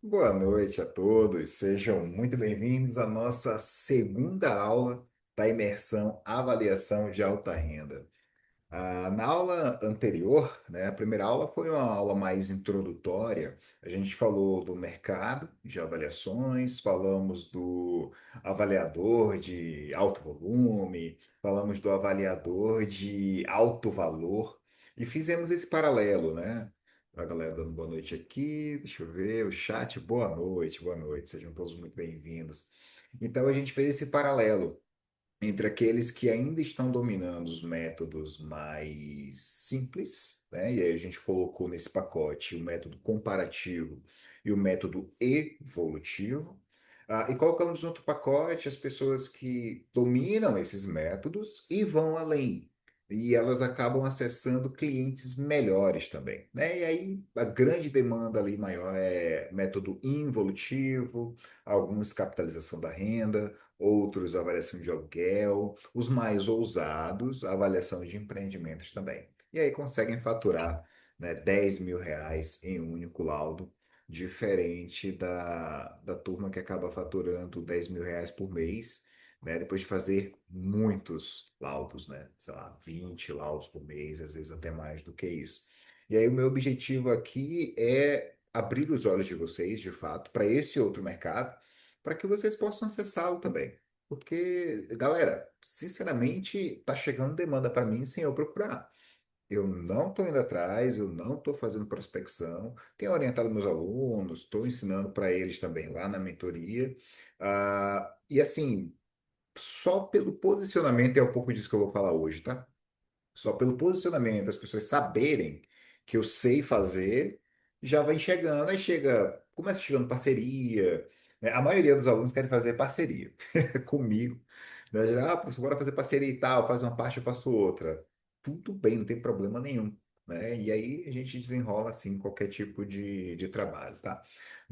Boa noite a todos, sejam muito bem-vindos à nossa segunda aula da imersão Avaliação de Alta Renda. Na aula anterior, né, a primeira aula foi uma aula mais introdutória. A gente falou do mercado de avaliações, falamos do avaliador de alto volume, falamos do avaliador de alto valor e fizemos esse paralelo, né? A galera dando boa noite aqui, deixa eu ver, o chat, boa noite, sejam todos muito bem-vindos. Então a gente fez esse paralelo entre aqueles que ainda estão dominando os métodos mais simples, né? E aí a gente colocou nesse pacote o método comparativo e o método evolutivo. E colocamos no outro pacote as pessoas que dominam esses métodos e vão além. E elas acabam acessando clientes melhores também, né? E aí a grande demanda ali maior é método involutivo, alguns capitalização da renda, outros avaliação de aluguel, os mais ousados, a avaliação de empreendimentos também. E aí conseguem faturar, né, R$ 10.000 em um único laudo, diferente da turma que acaba faturando R$ 10.000 por mês, né, depois de fazer muitos laudos, né, sei lá, 20 laudos por mês, às vezes até mais do que isso. E aí o meu objetivo aqui é abrir os olhos de vocês, de fato, para esse outro mercado, para que vocês possam acessá-lo também. Porque, galera, sinceramente, tá chegando demanda para mim sem eu procurar. Eu não estou indo atrás, eu não estou fazendo prospecção, tenho orientado meus alunos, estou ensinando para eles também lá na mentoria. E assim, só pelo posicionamento é um pouco disso que eu vou falar hoje, tá? Só pelo posicionamento, as pessoas saberem que eu sei fazer, já vai chegando, aí chega, começa chegando parceria, né? A maioria dos alunos querem fazer parceria comigo, né? Professor, bora fazer parceria e tal, faz uma parte, eu faço outra. Tudo bem, não tem problema nenhum, né? E aí a gente desenrola, assim, qualquer tipo de trabalho, tá?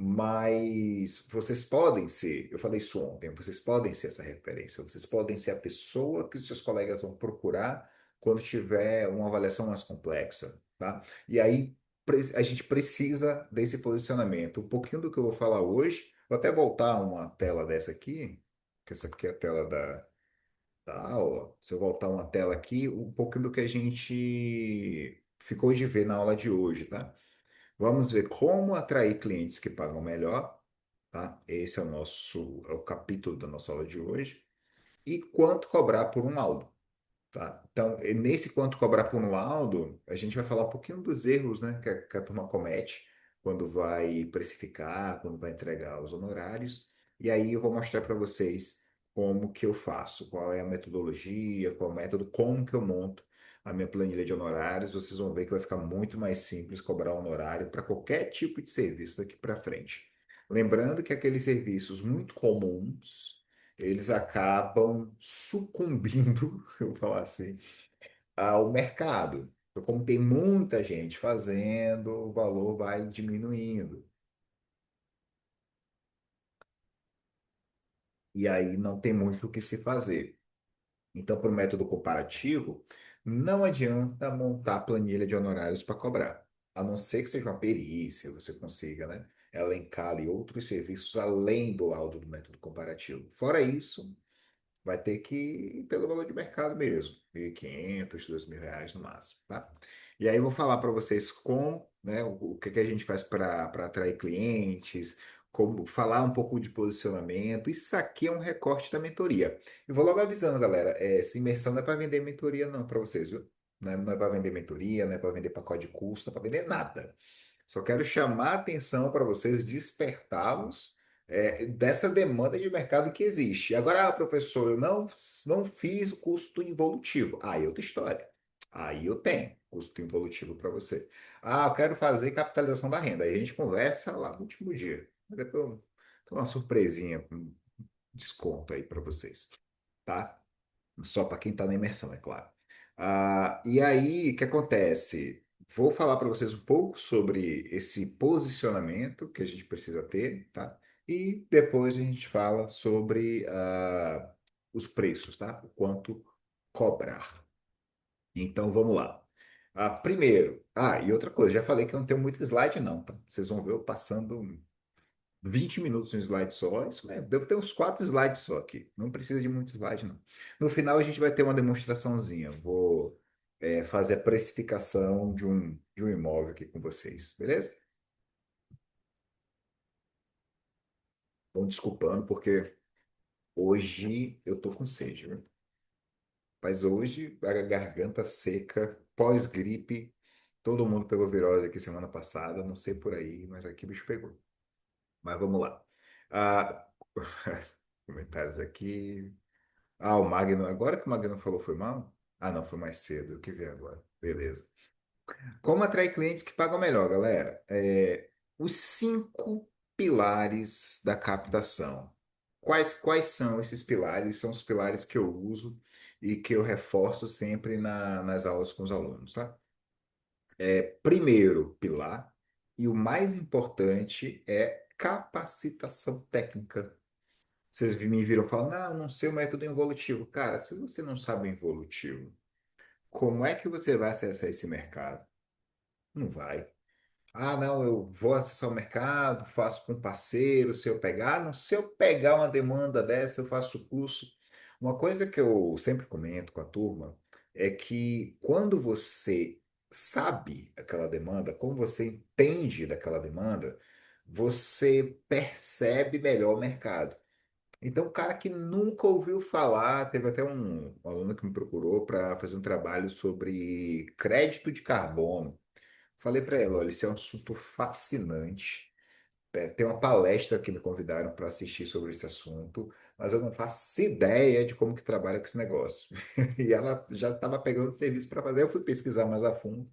Mas vocês podem ser, eu falei isso ontem, vocês podem ser essa referência, vocês podem ser a pessoa que os seus colegas vão procurar quando tiver uma avaliação mais complexa, tá? E aí a gente precisa desse posicionamento. Um pouquinho do que eu vou falar hoje, vou até voltar uma tela dessa aqui, que essa aqui é a tela da aula. Se eu voltar uma tela aqui, um pouquinho do que a gente ficou de ver na aula de hoje, tá? Vamos ver como atrair clientes que pagam melhor, tá? Esse é é o capítulo da nossa aula de hoje. E quanto cobrar por um laudo. Tá? Então, nesse quanto cobrar por um laudo, a gente vai falar um pouquinho dos erros, né, que a turma comete quando vai precificar, quando vai entregar os honorários. E aí eu vou mostrar para vocês como que eu faço, qual é a metodologia, qual é o método, como que eu monto a minha planilha de honorários. Vocês vão ver que vai ficar muito mais simples cobrar honorário para qualquer tipo de serviço daqui para frente. Lembrando que aqueles serviços muito comuns eles acabam sucumbindo, eu vou falar assim, ao mercado. Então, como tem muita gente fazendo, o valor vai diminuindo. E aí não tem muito o que se fazer. Então, para o método comparativo, não adianta montar planilha de honorários para cobrar. A não ser que seja uma perícia, você consiga, né, elencar ali outros serviços além do laudo do método comparativo. Fora isso, vai ter que ir pelo valor de mercado mesmo, 1.500, R$ 2.000 no máximo, tá? E aí eu vou falar para vocês como, né, o que que a gente faz para atrair clientes, como falar um pouco de posicionamento. Isso aqui é um recorte da mentoria. Eu vou logo avisando, galera, essa imersão não é para vender mentoria não para vocês, viu? Não é para vender mentoria, não é para vender pacote de curso, não é para vender nada. Só quero chamar a atenção para vocês, despertá-los dessa demanda de mercado que existe. Agora, professor, eu não fiz custo involutivo. Aí é outra história. Aí eu tenho custo involutivo para você. Eu quero fazer capitalização da renda. Aí a gente conversa lá no último dia. Depois eu tenho uma surpresinha com desconto aí para vocês, tá? Só para quem está na imersão, é claro. E aí, o que acontece? Vou falar para vocês um pouco sobre esse posicionamento que a gente precisa ter, tá? E depois a gente fala sobre os preços, tá? O quanto cobrar. Então, vamos lá. Primeiro, e outra coisa, já falei que eu não tenho muito slide, não, tá? Vocês vão ver eu passando. 20 minutos um slide só, isso mesmo. Devo ter uns 4 slides só aqui. Não precisa de muito slide, não. No final, a gente vai ter uma demonstraçãozinha. Vou, fazer a precificação de um imóvel aqui com vocês, beleza? Vão desculpando, porque hoje eu tô com sede, viu? Mas hoje, a garganta seca, pós-gripe, todo mundo pegou virose aqui semana passada, não sei por aí, mas aqui o bicho pegou. Mas vamos lá. Ah, comentários aqui. Ah, o Magno, agora que o Magno falou foi mal? Ah, não, foi mais cedo, eu que vi agora. Beleza. Como atrair clientes que pagam melhor, galera? Os 5 pilares da captação. Quais são esses pilares? São os pilares que eu uso e que eu reforço sempre nas aulas com os alunos, tá? Primeiro pilar, e o mais importante é capacitação técnica. Vocês me viram falando, não, não sei o método involutivo. Cara, se você não sabe o involutivo, como é que você vai acessar esse mercado? Não vai. Ah, não, eu vou acessar o mercado, faço com parceiro, se eu pegar, não, se eu pegar uma demanda dessa, eu faço o curso. Uma coisa que eu sempre comento com a turma é que quando você sabe aquela demanda, como você entende daquela demanda, você percebe melhor o mercado. Então, o cara que nunca ouviu falar, teve até um aluno que me procurou para fazer um trabalho sobre crédito de carbono. Falei para ele, olha, esse é um assunto fascinante. Tem uma palestra que me convidaram para assistir sobre esse assunto, mas eu não faço ideia de como que trabalha com esse negócio. E ela já estava pegando serviço para fazer. Eu fui pesquisar mais a fundo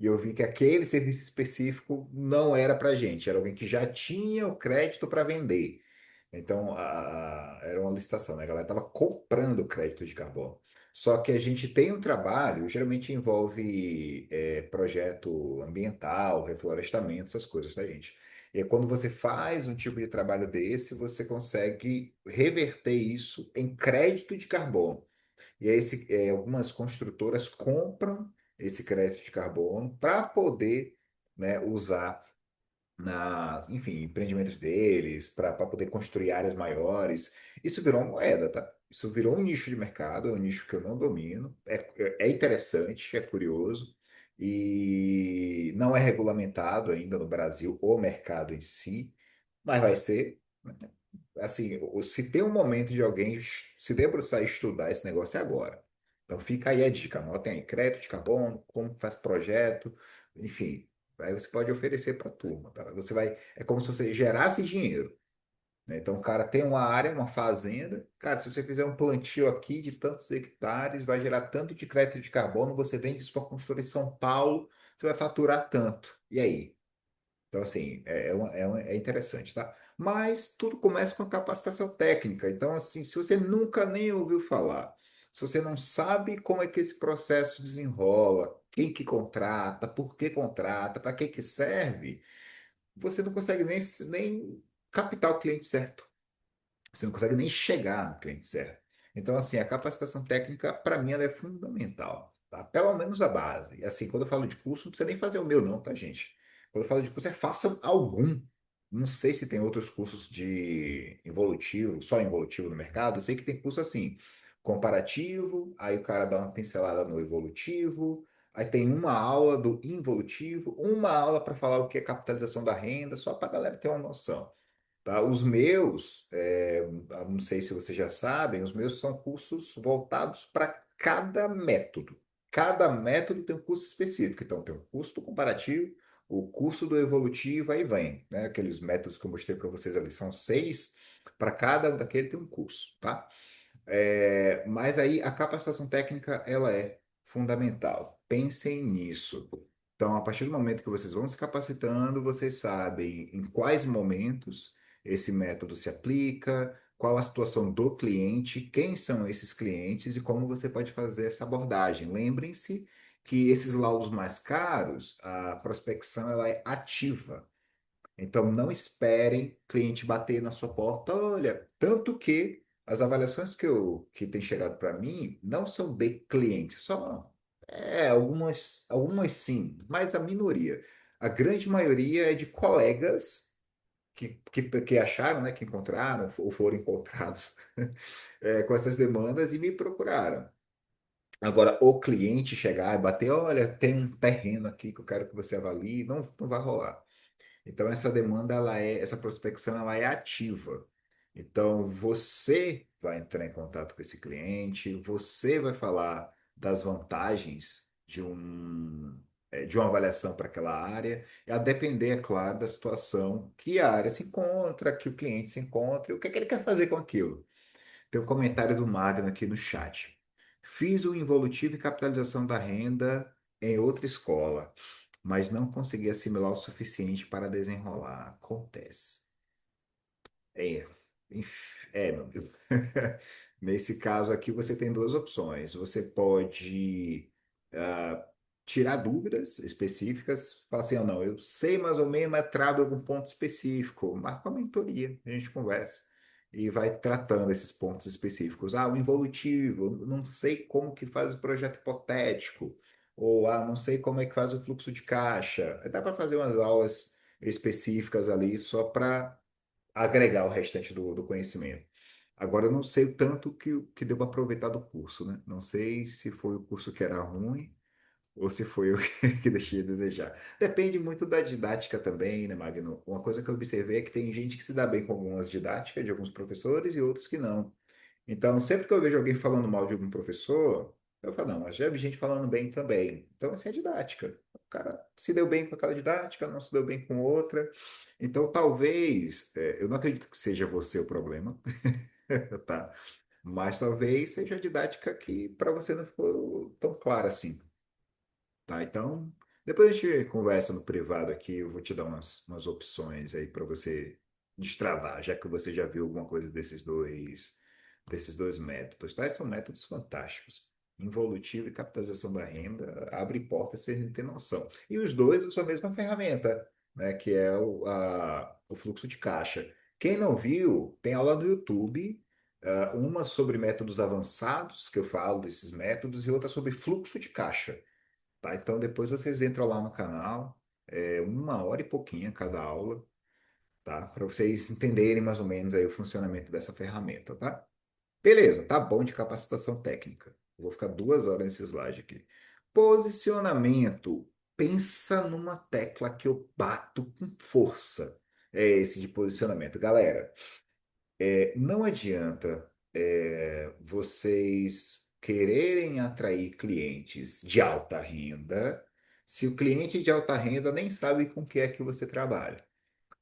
e eu vi que aquele serviço específico não era para gente, era alguém que já tinha o crédito para vender. Então, era uma licitação, né? A galera estava comprando crédito de carbono. Só que a gente tem um trabalho, geralmente envolve projeto ambiental, reflorestamento, essas coisas, tá, gente? E quando você faz um tipo de trabalho desse, você consegue reverter isso em crédito de carbono. E aí, algumas construtoras compram esse crédito de carbono para poder, né, usar enfim, empreendimentos deles, para poder construir áreas maiores. Isso virou uma moeda, tá? Isso virou um nicho de mercado, é um nicho que eu não domino. É interessante, é curioso, e não é regulamentado ainda no Brasil o mercado em si, mas vai ser. Assim, se tem um momento de alguém se debruçar e estudar esse negócio é agora. Então fica aí a dica, anotem aí, crédito de carbono, como faz projeto, enfim, aí você pode oferecer para a turma, tá? É como se você gerasse dinheiro, né? Então o cara tem uma área, uma fazenda, cara, se você fizer um plantio aqui de tantos hectares, vai gerar tanto de crédito de carbono, você vende isso para a construtora em São Paulo, você vai faturar tanto. E aí? Então, assim, é interessante, tá? Mas tudo começa com a capacitação técnica. Então, assim, se você nunca nem ouviu falar, se você não sabe como é que esse processo desenrola, quem que contrata, por que contrata, para que serve, você não consegue nem captar o cliente certo. Você não consegue nem chegar no cliente certo. Então, assim, a capacitação técnica, para mim, ela é fundamental, tá? Pelo menos a base. E, assim, quando eu falo de curso, não precisa nem fazer o meu, não, tá, gente? Quando eu falo de curso, faça algum. Não sei se tem outros cursos de involutivo, só involutivo no mercado. Eu sei que tem curso assim, comparativo, aí o cara dá uma pincelada no evolutivo, aí tem uma aula do involutivo, uma aula para falar o que é capitalização da renda, só para a galera ter uma noção. Tá? Os meus, não sei se vocês já sabem, os meus são cursos voltados para cada método. Cada método tem um curso específico. Então, tem o curso do comparativo, o curso do evolutivo, aí vem, né? Aqueles métodos que eu mostrei para vocês ali, são 6, para cada um daquele tem um curso, tá? Mas aí a capacitação técnica ela é fundamental. Pensem nisso. Então, a partir do momento que vocês vão se capacitando, vocês sabem em quais momentos esse método se aplica, qual a situação do cliente, quem são esses clientes e como você pode fazer essa abordagem. Lembrem-se que esses laudos mais caros, a prospecção ela é ativa. Então, não esperem cliente bater na sua porta. Olha, tanto que as avaliações que têm chegado para mim não são de clientes, só algumas sim, mas a minoria. A grande maioria é de colegas que acharam, né, que encontraram ou foram encontrados com essas demandas e me procuraram. Agora, o cliente chegar e bater, olha, tem um terreno aqui que eu quero que você avalie, não, não vai rolar. Então, essa demanda, essa prospecção, ela é ativa. Então, você vai entrar em contato com esse cliente, você vai falar das vantagens de uma avaliação para aquela área, e a depender, é claro, da situação que a área se encontra, que o cliente se encontra, e o que é que ele quer fazer com aquilo. Tem um comentário do Magno aqui no chat. Fiz o involutivo e capitalização da renda em outra escola, mas não consegui assimilar o suficiente para desenrolar. Acontece. É, meu Deus. Nesse caso aqui, você tem duas opções. Você pode ah, tirar dúvidas específicas, falar assim, ou não, eu sei mais ou menos, mas trago algum ponto específico. Marca uma mentoria, a gente conversa e vai tratando esses pontos específicos. Ah, o involutivo, eu não sei como que faz o projeto hipotético, ou não sei como é que faz o fluxo de caixa. Dá para fazer umas aulas específicas ali só para agregar o restante do conhecimento. Agora, eu não sei o tanto que deu para aproveitar do curso, né? Não sei se foi o curso que era ruim ou se foi eu que deixei a desejar. Depende muito da didática também, né, Magno? Uma coisa que eu observei é que tem gente que se dá bem com algumas didáticas de alguns professores e outros que não. Então, sempre que eu vejo alguém falando mal de algum professor, eu falo, não, mas já vi gente falando bem também. Então, essa é a didática. O cara se deu bem com aquela didática, não se deu bem com outra. Então, talvez, eu não acredito que seja você o problema, tá? Mas talvez seja a didática que para você não ficou tão clara assim. Tá, então, depois a gente conversa no privado aqui, eu vou te dar umas opções aí para você destravar, já que você já viu alguma coisa desses dois métodos, tá? Esses são métodos fantásticos. Involutivo e capitalização da renda, abre portas sem ter noção. E os dois usam a mesma ferramenta, né, que é o fluxo de caixa. Quem não viu, tem aula no YouTube, uma sobre métodos avançados, que eu falo desses métodos, e outra sobre fluxo de caixa. Tá? Então depois vocês entram lá no canal, 1 hora e pouquinho cada aula, tá? Para vocês entenderem mais ou menos aí o funcionamento dessa ferramenta, tá? Beleza, tá bom de capacitação técnica. Vou ficar 2 horas nesse slide aqui. Posicionamento. Pensa numa tecla que eu bato com força. É esse de posicionamento. Galera, não adianta vocês quererem atrair clientes de alta renda se o cliente de alta renda nem sabe com o que é que você trabalha.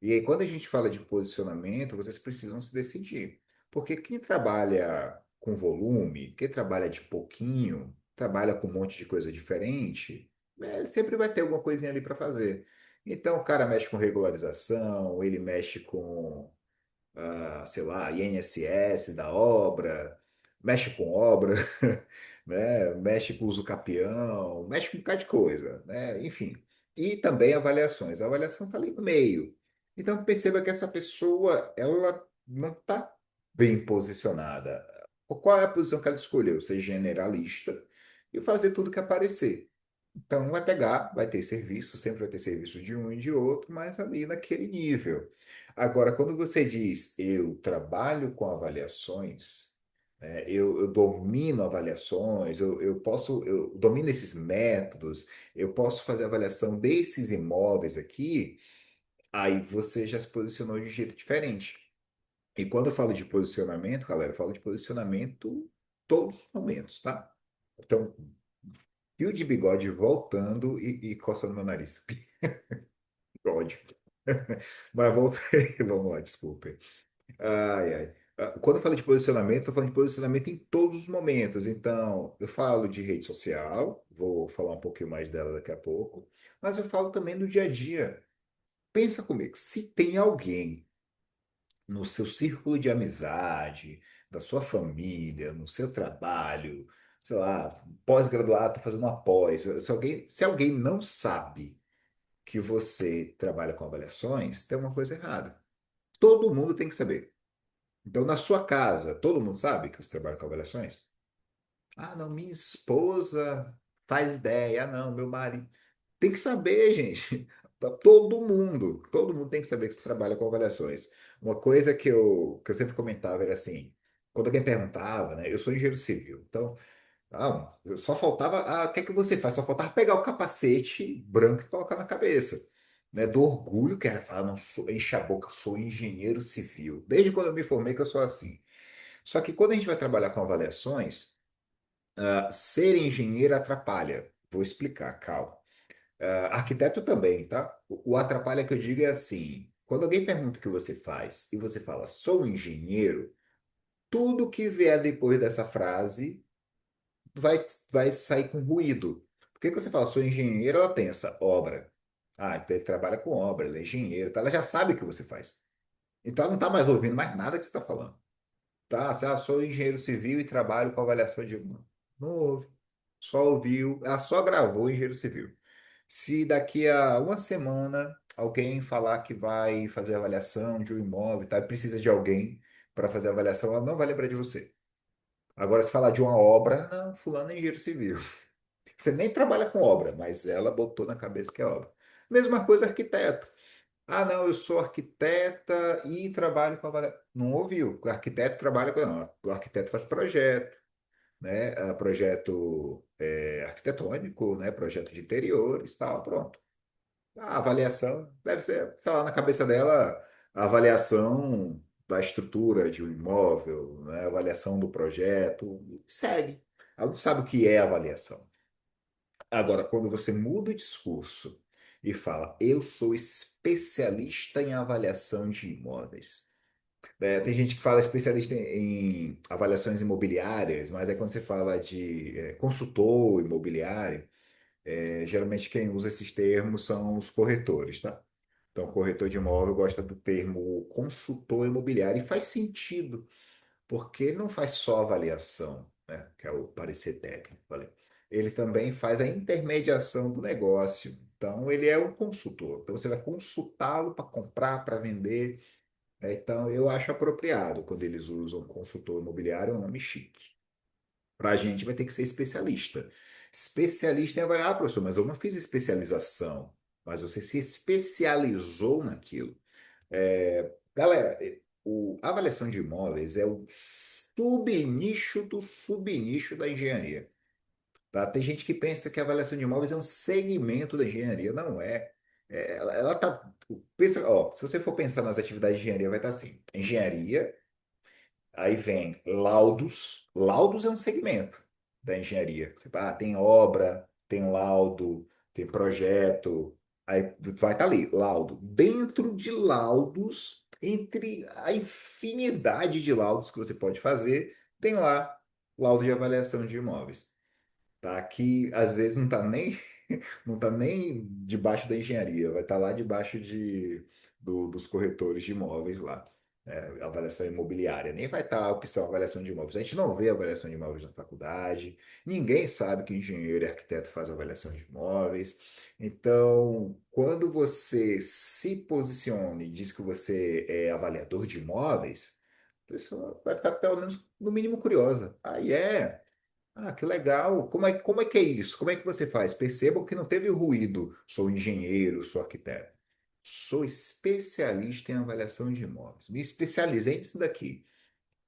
E aí, quando a gente fala de posicionamento, vocês precisam se decidir. Porque quem trabalha com volume, quem trabalha de pouquinho, trabalha com um monte de coisa diferente, ele sempre vai ter alguma coisinha ali para fazer. Então, o cara mexe com regularização, ele mexe com sei lá, INSS da obra, mexe com obra, né? Mexe com uso capião, mexe com um bocado de coisa, né? Enfim. E também avaliações. A avaliação está ali no meio. Então perceba que essa pessoa, ela não está bem posicionada. Qual é a posição que ela escolheu? Ser generalista e fazer tudo que aparecer. Então, vai pegar, vai ter serviço, sempre vai ter serviço de um e de outro, mas ali naquele nível. Agora, quando você diz eu trabalho com avaliações, né, eu domino avaliações, eu domino esses métodos, eu posso fazer avaliação desses imóveis aqui, aí você já se posicionou de um jeito diferente. E quando eu falo de posicionamento, galera, eu falo de posicionamento todos os momentos, tá? Então, fio de bigode voltando e coçando meu nariz. Bigode. Mas voltei. Vamos lá, desculpem. Ai, ai. Quando eu falo de posicionamento, estou falando de posicionamento em todos os momentos. Então, eu falo de rede social, vou falar um pouquinho mais dela daqui a pouco, mas eu falo também no dia a dia. Pensa comigo, se tem alguém no seu círculo de amizade, da sua família, no seu trabalho, sei lá, pós-graduado, tá fazendo uma pós, se alguém não sabe que você trabalha com avaliações, tem uma coisa errada. Todo mundo tem que saber. Então, na sua casa, todo mundo sabe que você trabalha com avaliações? Ah, não, minha esposa faz ideia. Ah, não, meu marido. Tem que saber, gente. Todo mundo tem que saber que você trabalha com avaliações. Uma coisa que eu sempre comentava era assim, quando alguém perguntava, né, eu sou engenheiro civil, então, só faltava, o que é que você faz? Só faltava pegar o capacete branco e colocar na cabeça, né, do orgulho que era falar, não sou, enche a boca, eu sou engenheiro civil. Desde quando eu me formei que eu sou assim. Só que quando a gente vai trabalhar com avaliações, ser engenheiro atrapalha. Vou explicar, calma. Arquiteto também, tá? O atrapalha que eu digo é assim: quando alguém pergunta o que você faz e você fala, sou engenheiro, tudo que vier depois dessa frase vai, vai sair com ruído. Porque quando você fala, sou engenheiro, ela pensa, obra. Então ele trabalha com obra, ele é engenheiro, tá? Ela já sabe o que você faz. Então ela não está mais ouvindo mais nada que você está falando. Tá? Sou engenheiro civil e trabalho com avaliação de. Não ouve. Só ouviu, ela só gravou engenheiro civil. Se daqui a uma semana alguém falar que vai fazer avaliação de um imóvel, tá, e precisa de alguém para fazer a avaliação, ela não vai lembrar de você. Agora, se falar de uma obra, não, fulano é engenheiro civil. Você nem trabalha com obra, mas ela botou na cabeça que é obra. Mesma coisa arquiteto. Não, eu sou arquiteta e trabalho com avaliação. Não ouviu? O arquiteto trabalha com. Não, o arquiteto faz projeto, né? Projeto arquitetônico, né? Projeto de interiores, tal, pronto. A avaliação deve ser, sei lá, na cabeça dela, a avaliação da estrutura de um imóvel, né? A avaliação do projeto, segue. Ela não sabe o que é avaliação. Agora, quando você muda o discurso e fala, eu sou especialista em avaliação de imóveis. Tem gente que fala especialista em avaliações imobiliárias, mas é quando você fala de consultor imobiliário. Geralmente quem usa esses termos são os corretores, tá? Então, o corretor de imóvel gosta do termo consultor imobiliário e faz sentido, porque ele não faz só avaliação, né? Que é o parecer técnico, falei. Ele também faz a intermediação do negócio. Então, ele é um consultor. Então, você vai consultá-lo para comprar, para vender. Então, eu acho apropriado quando eles usam consultor imobiliário, é um nome chique. Para a gente vai ter que ser especialista. Especialista em avaliar, professor, mas eu não fiz especialização, mas você se especializou naquilo. Galera, a avaliação de imóveis é o subnicho do subnicho da engenharia. Tá? Tem gente que pensa que a avaliação de imóveis é um segmento da engenharia. Não é. Ela tá. Pensa, ó, se você for pensar nas atividades de engenharia, vai estar assim: engenharia. Aí vem laudos. Laudos é um segmento da engenharia. Tem obra, tem laudo, tem projeto. Aí vai estar ali, laudo. Dentro de laudos, entre a infinidade de laudos que você pode fazer, tem lá laudo de avaliação de imóveis. Tá? Que às vezes não tá nem debaixo da engenharia, vai estar lá debaixo dos corretores de imóveis lá, né? Avaliação imobiliária. Nem vai estar a opção avaliação de imóveis. A gente não vê avaliação de imóveis na faculdade, ninguém sabe que engenheiro e arquiteto faz avaliação de imóveis. Então, quando você se posiciona e diz que você é avaliador de imóveis, a pessoa vai ficar pelo menos no mínimo curiosa. Aí é. Que legal. Como é que é isso? Como é que você faz? Percebam que não teve ruído. Sou engenheiro, sou arquiteto. Sou especialista em avaliação de imóveis. Me especializei nisso daqui.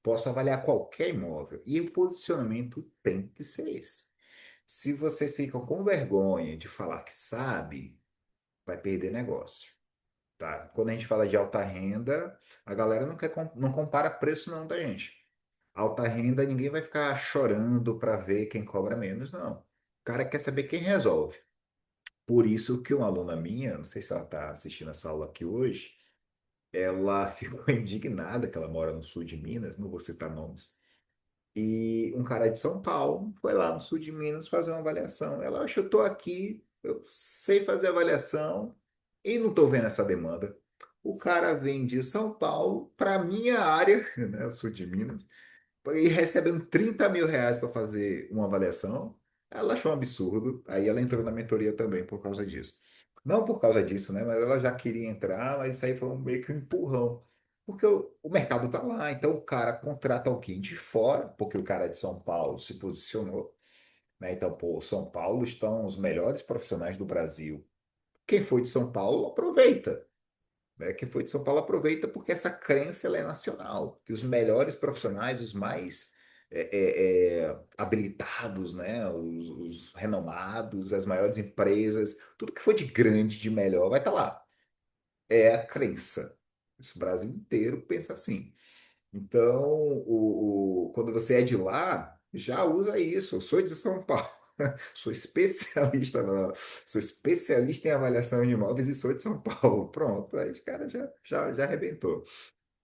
Posso avaliar qualquer imóvel. E o posicionamento tem que ser esse. Se vocês ficam com vergonha de falar que sabe, vai perder negócio. Tá? Quando a gente fala de alta renda, a galera não compara preço não da gente. Alta renda, ninguém vai ficar chorando para ver quem cobra menos, não. O cara quer saber quem resolve. Por isso que uma aluna minha, não sei se ela está assistindo essa aula aqui hoje, ela ficou indignada que ela mora no sul de Minas, não vou citar nomes, e um cara de São Paulo foi lá no sul de Minas fazer uma avaliação. Ela, acho que eu estou aqui, eu sei fazer avaliação e não estou vendo essa demanda. O cara vem de São Paulo para minha área, né, sul de Minas, e recebendo R$ 30.000 para fazer uma avaliação, ela achou um absurdo. Aí ela entrou na mentoria também por causa disso. Não por causa disso, né? Mas ela já queria entrar, mas isso aí foi meio que um empurrão. Porque o mercado tá lá, então o cara contrata alguém de fora, porque o cara é de São Paulo se posicionou, né? Então, pô, São Paulo estão os melhores profissionais do Brasil. quem foi de São Paulo aproveita, né? Quem foi de São Paulo aproveita porque essa crença ela é nacional, que os melhores profissionais, os mais habilitados, né? Os renomados, as maiores empresas, tudo que for de grande, de melhor, vai estar lá. É a crença. Esse Brasil inteiro pensa assim. Então, quando você é de lá, já usa isso. Eu sou de São Paulo. Sou especialista, não, sou especialista em avaliação de imóveis e sou de São Paulo. Pronto, aí os caras já arrebentou.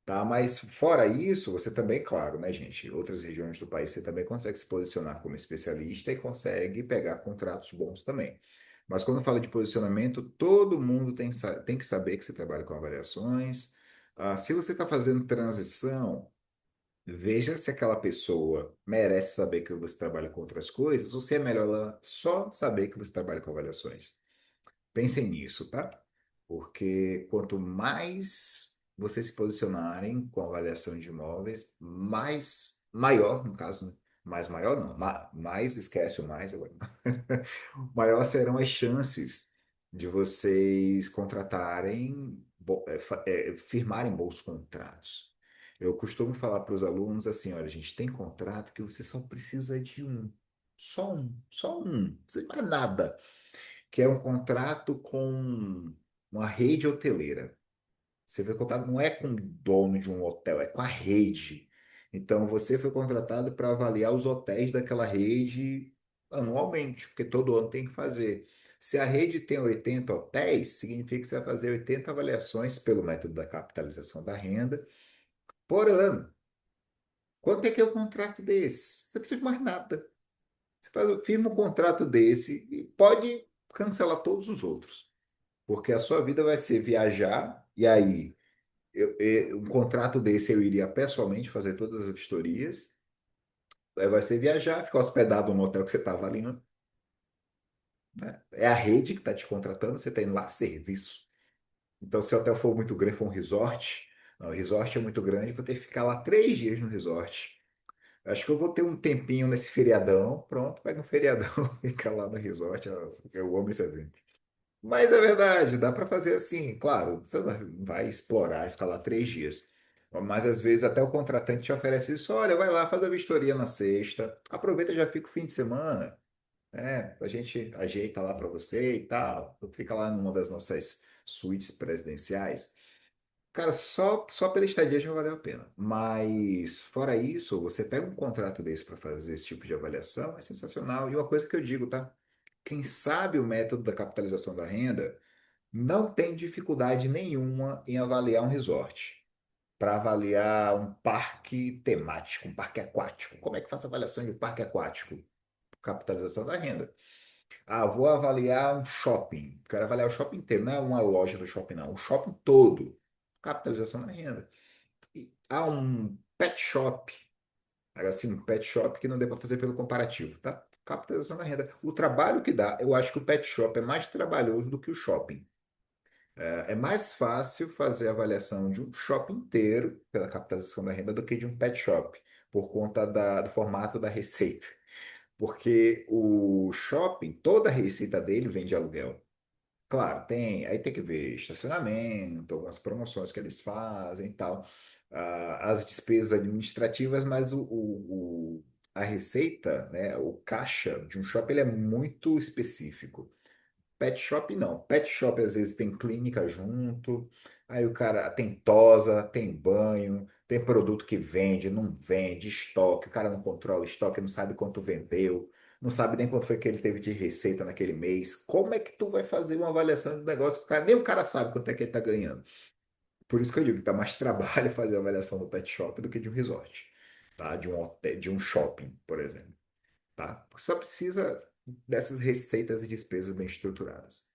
Tá? Mas fora isso, você também, claro, né, gente? Outras regiões do país você também consegue se posicionar como especialista e consegue pegar contratos bons também. Mas quando fala de posicionamento, todo mundo tem que saber que você trabalha com avaliações. Se você está fazendo transição, veja se aquela pessoa merece saber que você trabalha com outras coisas ou se é melhor ela só saber que você trabalha com avaliações. Pensem nisso, tá? Porque quanto mais vocês se posicionarem com avaliação de imóveis, mais maior, no caso, né? Mais maior não, mais esquece o mais agora. Maior serão as chances de vocês contratarem, firmarem bons contratos. Eu costumo falar para os alunos assim, olha, a gente tem contrato que você só precisa de um. Só um. Não precisa de mais nada que é um contrato com uma rede hoteleira. Você foi contratado, não é com o dono de um hotel, é com a rede. Então, você foi contratado para avaliar os hotéis daquela rede anualmente, porque todo ano tem que fazer. Se a rede tem 80 hotéis, significa que você vai fazer 80 avaliações pelo método da capitalização da renda por ano. Quanto é que é o contrato desse? Você não precisa de mais nada. Firma um contrato desse e pode cancelar todos os outros. Porque a sua vida vai ser viajar, e aí um contrato desse eu iria pessoalmente fazer todas as vistorias, aí vai ser viajar, ficar hospedado no hotel que você está avaliando, né? É a rede que está te contratando, você tem lá serviço. Então, se o hotel for muito grande, for um resort, não, o resort é muito grande, vou ter que ficar lá 3 dias no resort. Acho que eu vou ter um tempinho nesse feriadão, pronto, pega um feriadão, fica lá no resort, eu amo esse exemplo. Mas é verdade, dá para fazer assim, claro, você não vai explorar e ficar lá 3 dias. Mas às vezes até o contratante te oferece isso, olha, vai lá, faz a vistoria na sexta, aproveita e já fica o fim de semana, né? A gente ajeita lá para você e tal, fica lá numa das nossas suítes presidenciais. Cara, só pela estadia já valeu a pena. Mas fora isso, você pega um contrato desse para fazer esse tipo de avaliação, é sensacional. E uma coisa que eu digo, tá? Quem sabe o método da capitalização da renda não tem dificuldade nenhuma em avaliar um resort, para avaliar um parque temático, um parque aquático. Como é que faço a avaliação de um parque aquático? Capitalização da renda. Vou avaliar um shopping. Quero avaliar o shopping inteiro, não é uma loja do shopping, não. O shopping todo. Capitalização da renda. Um pet shop. Assim, um pet shop que não dê para fazer pelo comparativo, tá? Capitalização da renda. O trabalho que dá, eu acho que o pet shop é mais trabalhoso do que o shopping. É mais fácil fazer a avaliação de um shopping inteiro pela capitalização da renda do que de um pet shop, por conta do formato da receita. Porque o shopping, toda a receita dele vem de aluguel. Claro, aí tem que ver estacionamento, algumas promoções que eles fazem e tal, as despesas administrativas, mas a receita, né, o caixa de um shopping ele é muito específico. Pet shop não. Pet shop às vezes tem clínica junto, aí o cara tem tosa, tem banho, tem produto que vende, não vende, estoque, o cara não controla estoque, não sabe quanto vendeu, não sabe nem quanto foi que ele teve de receita naquele mês. Como é que tu vai fazer uma avaliação do negócio? Nem o cara sabe quanto é que ele está ganhando. Por isso que eu digo que dá mais trabalho fazer a avaliação do pet shop do que de um resort, tá? De um hotel, de um shopping, por exemplo, tá? Só precisa dessas receitas e despesas bem estruturadas.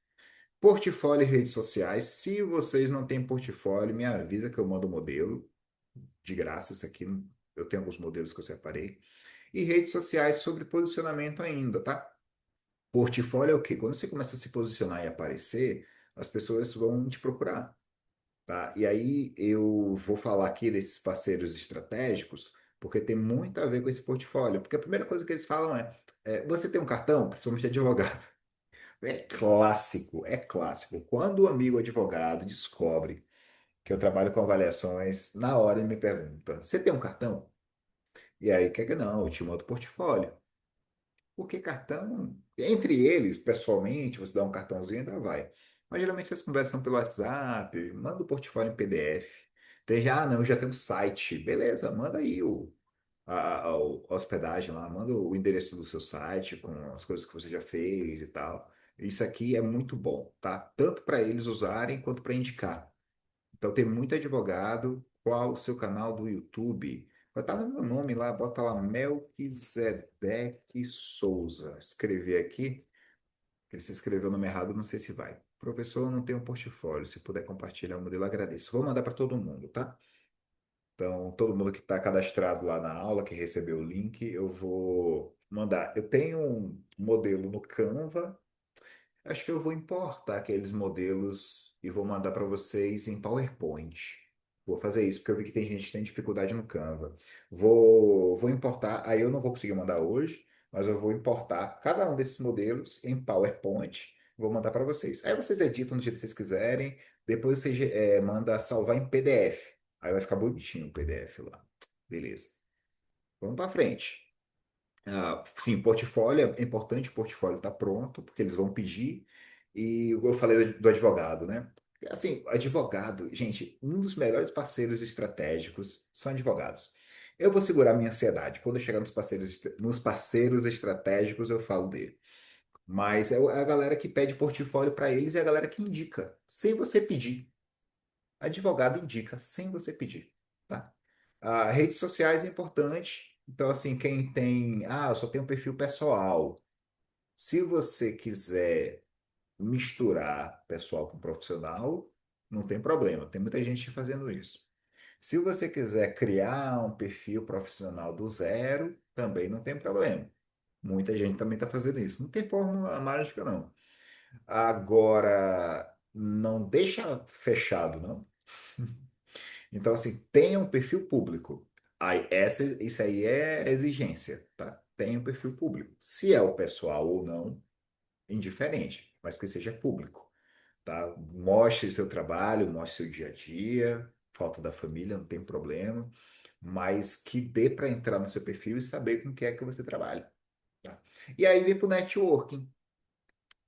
Portfólio e redes sociais. Se vocês não têm portfólio, me avisa que eu mando o modelo. De graça, isso aqui eu tenho alguns modelos que eu separei. E redes sociais sobre posicionamento ainda, tá? Portfólio é o quê? Quando você começa a se posicionar e aparecer, as pessoas vão te procurar, tá? E aí eu vou falar aqui desses parceiros estratégicos, porque tem muito a ver com esse portfólio. Porque a primeira coisa que eles falam você tem um cartão, principalmente advogado. É clássico, é clássico. Quando o amigo advogado descobre que eu trabalho com avaliações, na hora ele me pergunta: você tem um cartão? E aí, quer que não, eu te mando o portfólio. Porque cartão, entre eles, pessoalmente, você dá um cartãozinho e ainda vai. Mas geralmente vocês conversam pelo WhatsApp, manda o portfólio em PDF. Tem já, não, já tem um site. Beleza, manda aí a hospedagem lá, manda o endereço do seu site com as coisas que você já fez e tal. Isso aqui é muito bom, tá? Tanto para eles usarem quanto para indicar. Então tem muito advogado. Qual o seu canal do YouTube? Vai estar no meu nome lá, bota lá Melquisedeque Souza. Escrever aqui, porque se escreveu o nome errado, não sei se vai. Professor, eu não tenho um portfólio. Se puder compartilhar o modelo, agradeço. Vou mandar para todo mundo, tá? Então, todo mundo que está cadastrado lá na aula, que recebeu o link, eu vou mandar. Eu tenho um modelo no Canva. Acho que eu vou importar aqueles modelos e vou mandar para vocês em PowerPoint. Vou fazer isso, porque eu vi que tem gente que tem dificuldade no Canva. Vou importar, aí eu não vou conseguir mandar hoje, mas eu vou importar cada um desses modelos em PowerPoint. Vou mandar para vocês. Aí vocês editam do jeito que vocês quiserem, depois você manda salvar em PDF. Aí vai ficar bonitinho o PDF lá. Beleza. Vamos para frente. Sim, portfólio, é importante o portfólio estar pronto, porque eles vão pedir. E eu falei do advogado, né? Assim, advogado, gente, um dos melhores parceiros estratégicos são advogados. Eu vou segurar minha ansiedade. Quando eu chegar nos parceiros estratégicos, eu falo dele. Mas é a galera que pede portfólio para eles e a galera que indica, sem você pedir. Advogado indica, sem você pedir, tá? Redes sociais é importante. Então, assim, quem tem. Eu só tenho um perfil pessoal. Se você quiser misturar pessoal com profissional, não tem problema. Tem muita gente fazendo isso. Se você quiser criar um perfil profissional do zero, também não tem problema. Muita gente também está fazendo isso. Não tem fórmula mágica, não. Agora, não deixa fechado, não. Então, assim, tenha um perfil público. Isso aí é exigência, tá? Tenha um perfil público. Se é o pessoal ou não, indiferente, mas que seja público, tá? Mostre seu trabalho, mostre seu dia a dia, foto da família, não tem problema, mas que dê para entrar no seu perfil e saber com o que é que você trabalha, tá? E aí vem para o networking.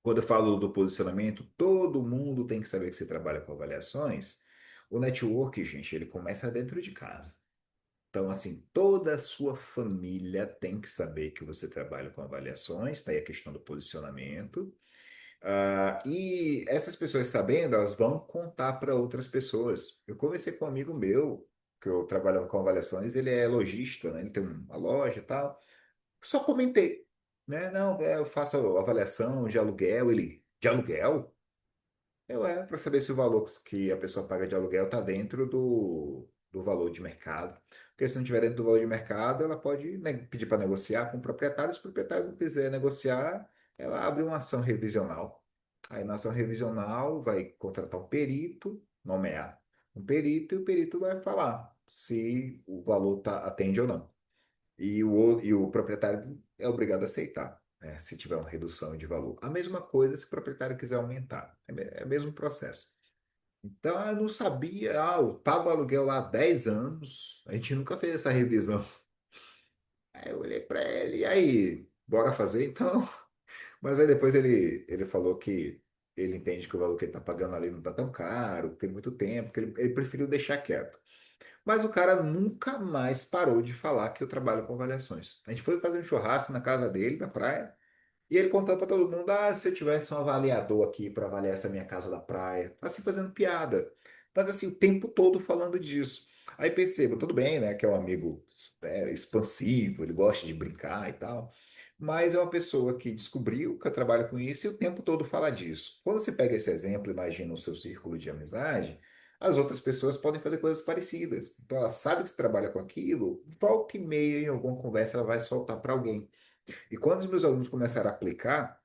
Quando eu falo do posicionamento, todo mundo tem que saber que você trabalha com avaliações. O network, gente, ele começa dentro de casa. Então, assim, toda a sua família tem que saber que você trabalha com avaliações, tá aí a questão do posicionamento. E essas pessoas sabendo, elas vão contar para outras pessoas. Eu conversei com um amigo meu, que eu trabalhava com avaliações, ele é lojista, né? Ele tem uma loja e tal. Só comentei, né? Não, eu faço avaliação de aluguel. Ele, de aluguel? Para saber se o valor que a pessoa paga de aluguel está dentro do valor de mercado. Porque se não estiver dentro do valor de mercado, ela pode pedir para negociar com o proprietário. Se o proprietário não quiser negociar, ela abre uma ação revisional. Aí na ação revisional vai contratar um perito, nomear um perito, e o perito vai falar se o valor atende ou não. E o proprietário é obrigado a aceitar, né, se tiver uma redução de valor. A mesma coisa se o proprietário quiser aumentar. É o mesmo processo. Então, eu não sabia. Eu pago aluguel lá há 10 anos, a gente nunca fez essa revisão. Aí eu olhei para ele, e aí, bora fazer então? Mas aí depois ele falou que ele entende que o valor que ele está pagando ali não está tão caro, tem muito tempo, que ele preferiu deixar quieto. Mas o cara nunca mais parou de falar que eu trabalho com avaliações. A gente foi fazer um churrasco na casa dele, na praia, e ele contando para todo mundo: se eu tivesse um avaliador aqui para avaliar essa minha casa da praia, assim fazendo piada. Mas assim, o tempo todo falando disso. Aí percebo, tudo bem, né, que é um amigo expansivo, ele gosta de brincar e tal, mas é uma pessoa que descobriu que eu trabalho com isso e o tempo todo fala disso. Quando você pega esse exemplo, imagina o seu círculo de amizade, as outras pessoas podem fazer coisas parecidas. Então ela sabe que você trabalha com aquilo, volta e meia em alguma conversa ela vai soltar para alguém. E quando os meus alunos começaram a aplicar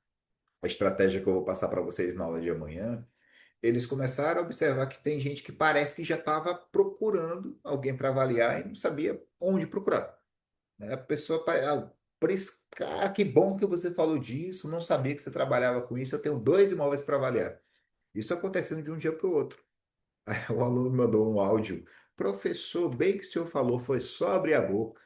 a estratégia que eu vou passar para vocês na aula de amanhã, eles começaram a observar que tem gente que parece que já estava procurando alguém para avaliar e não sabia onde procurar, né? A pessoa, Que bom que você falou disso, não sabia que você trabalhava com isso, eu tenho dois imóveis para avaliar. Isso acontecendo de um dia para o outro. Aí o aluno mandou um áudio. Professor, bem que o senhor falou, foi só abrir a boca.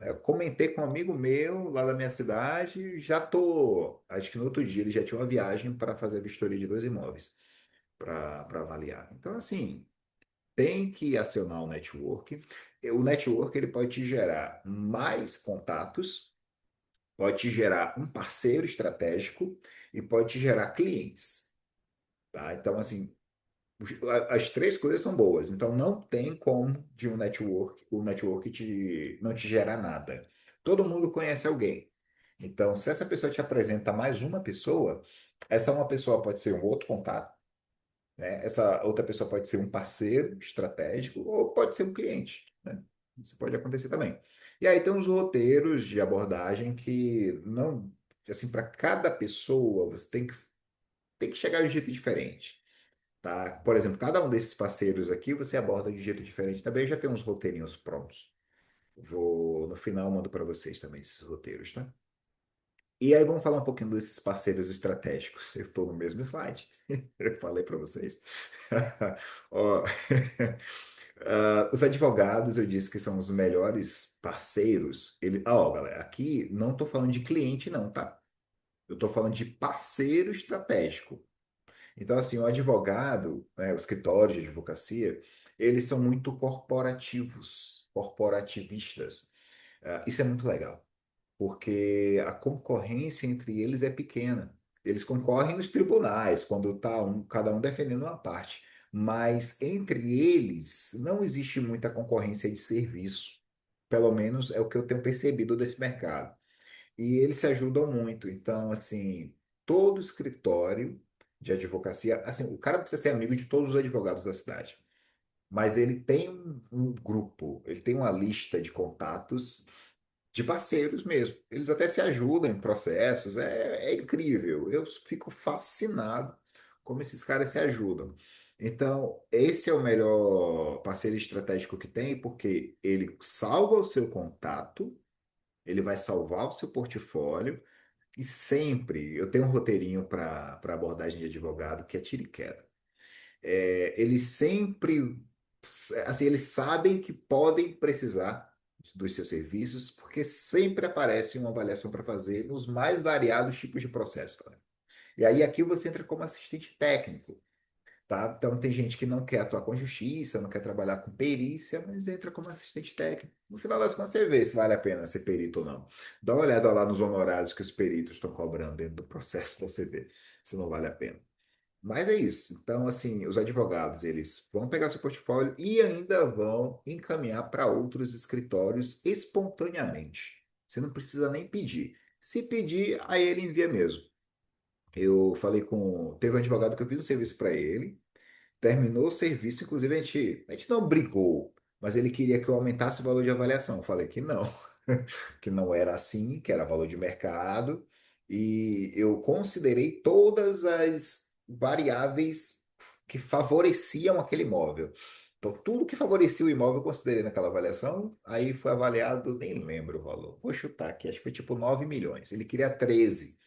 Eu comentei com um amigo meu lá da minha cidade, já tô, acho que no outro dia ele já tinha uma viagem para fazer a vistoria de dois imóveis para avaliar. Então, assim, tem que acionar o network. O network ele pode te gerar mais contatos, pode te gerar um parceiro estratégico e pode te gerar clientes, tá? Então, assim, as três coisas são boas. Então, não tem como de um network, o network não te gerar nada. Todo mundo conhece alguém. Então, se essa pessoa te apresenta mais uma pessoa, essa uma pessoa pode ser um outro contato, né? Essa outra pessoa pode ser um parceiro estratégico ou pode ser um cliente, né? Isso pode acontecer também. E aí tem os roteiros de abordagem que não, assim, para cada pessoa você tem que chegar de um jeito diferente, tá? Por exemplo, cada um desses parceiros aqui você aborda de um jeito diferente também. Já tem uns roteirinhos prontos. No final mando para vocês também esses roteiros, tá? E aí vamos falar um pouquinho desses parceiros estratégicos. Eu estou no mesmo slide. Eu falei para vocês. Ó, os advogados, eu disse que são os melhores parceiros. Ó, galera, aqui não estou falando de cliente, não, tá? Eu estou falando de parceiro estratégico. Então, assim, o advogado, né, o escritório de advocacia, eles são muito corporativos, corporativistas. Isso é muito legal porque a concorrência entre eles é pequena. Eles concorrem nos tribunais, quando está cada um defendendo uma parte. Mas entre eles não existe muita concorrência de serviço. Pelo menos é o que eu tenho percebido desse mercado. E eles se ajudam muito. Então, assim, todo escritório de advocacia, assim, o cara precisa ser amigo de todos os advogados da cidade. Mas ele tem um grupo, ele tem uma lista de contatos de parceiros mesmo. Eles até se ajudam em processos, é incrível. Eu fico fascinado como esses caras se ajudam. Então, esse é o melhor parceiro estratégico que tem, porque ele salva o seu contato, ele vai salvar o seu portfólio, e sempre eu tenho um roteirinho para abordagem de advogado que é tiro e queda. Eles sempre, assim, eles sabem que podem precisar dos seus serviços, porque sempre aparece uma avaliação para fazer nos mais variados tipos de processo, cara. E aí aqui você entra como assistente técnico, tá? Então tem gente que não quer atuar com justiça, não quer trabalhar com perícia, mas entra como assistente técnico. No final das contas você vê se vale a pena ser perito ou não. Dá uma olhada lá nos honorários que os peritos estão cobrando dentro do processo para você ver se não vale a pena. Mas é isso. Então, assim, os advogados, eles vão pegar seu portfólio e ainda vão encaminhar para outros escritórios espontaneamente. Você não precisa nem pedir. Se pedir, aí ele envia mesmo. Eu falei com. Teve um advogado que eu fiz um serviço para ele, terminou o serviço, inclusive a gente não brigou, mas ele queria que eu aumentasse o valor de avaliação. Eu falei que não, que não era assim, que era valor de mercado, e eu considerei todas as variáveis que favoreciam aquele imóvel. Então, tudo que favorecia o imóvel eu considerei naquela avaliação, aí foi avaliado, nem lembro o valor. Vou chutar aqui, acho que foi tipo 9 milhões. Ele queria 13.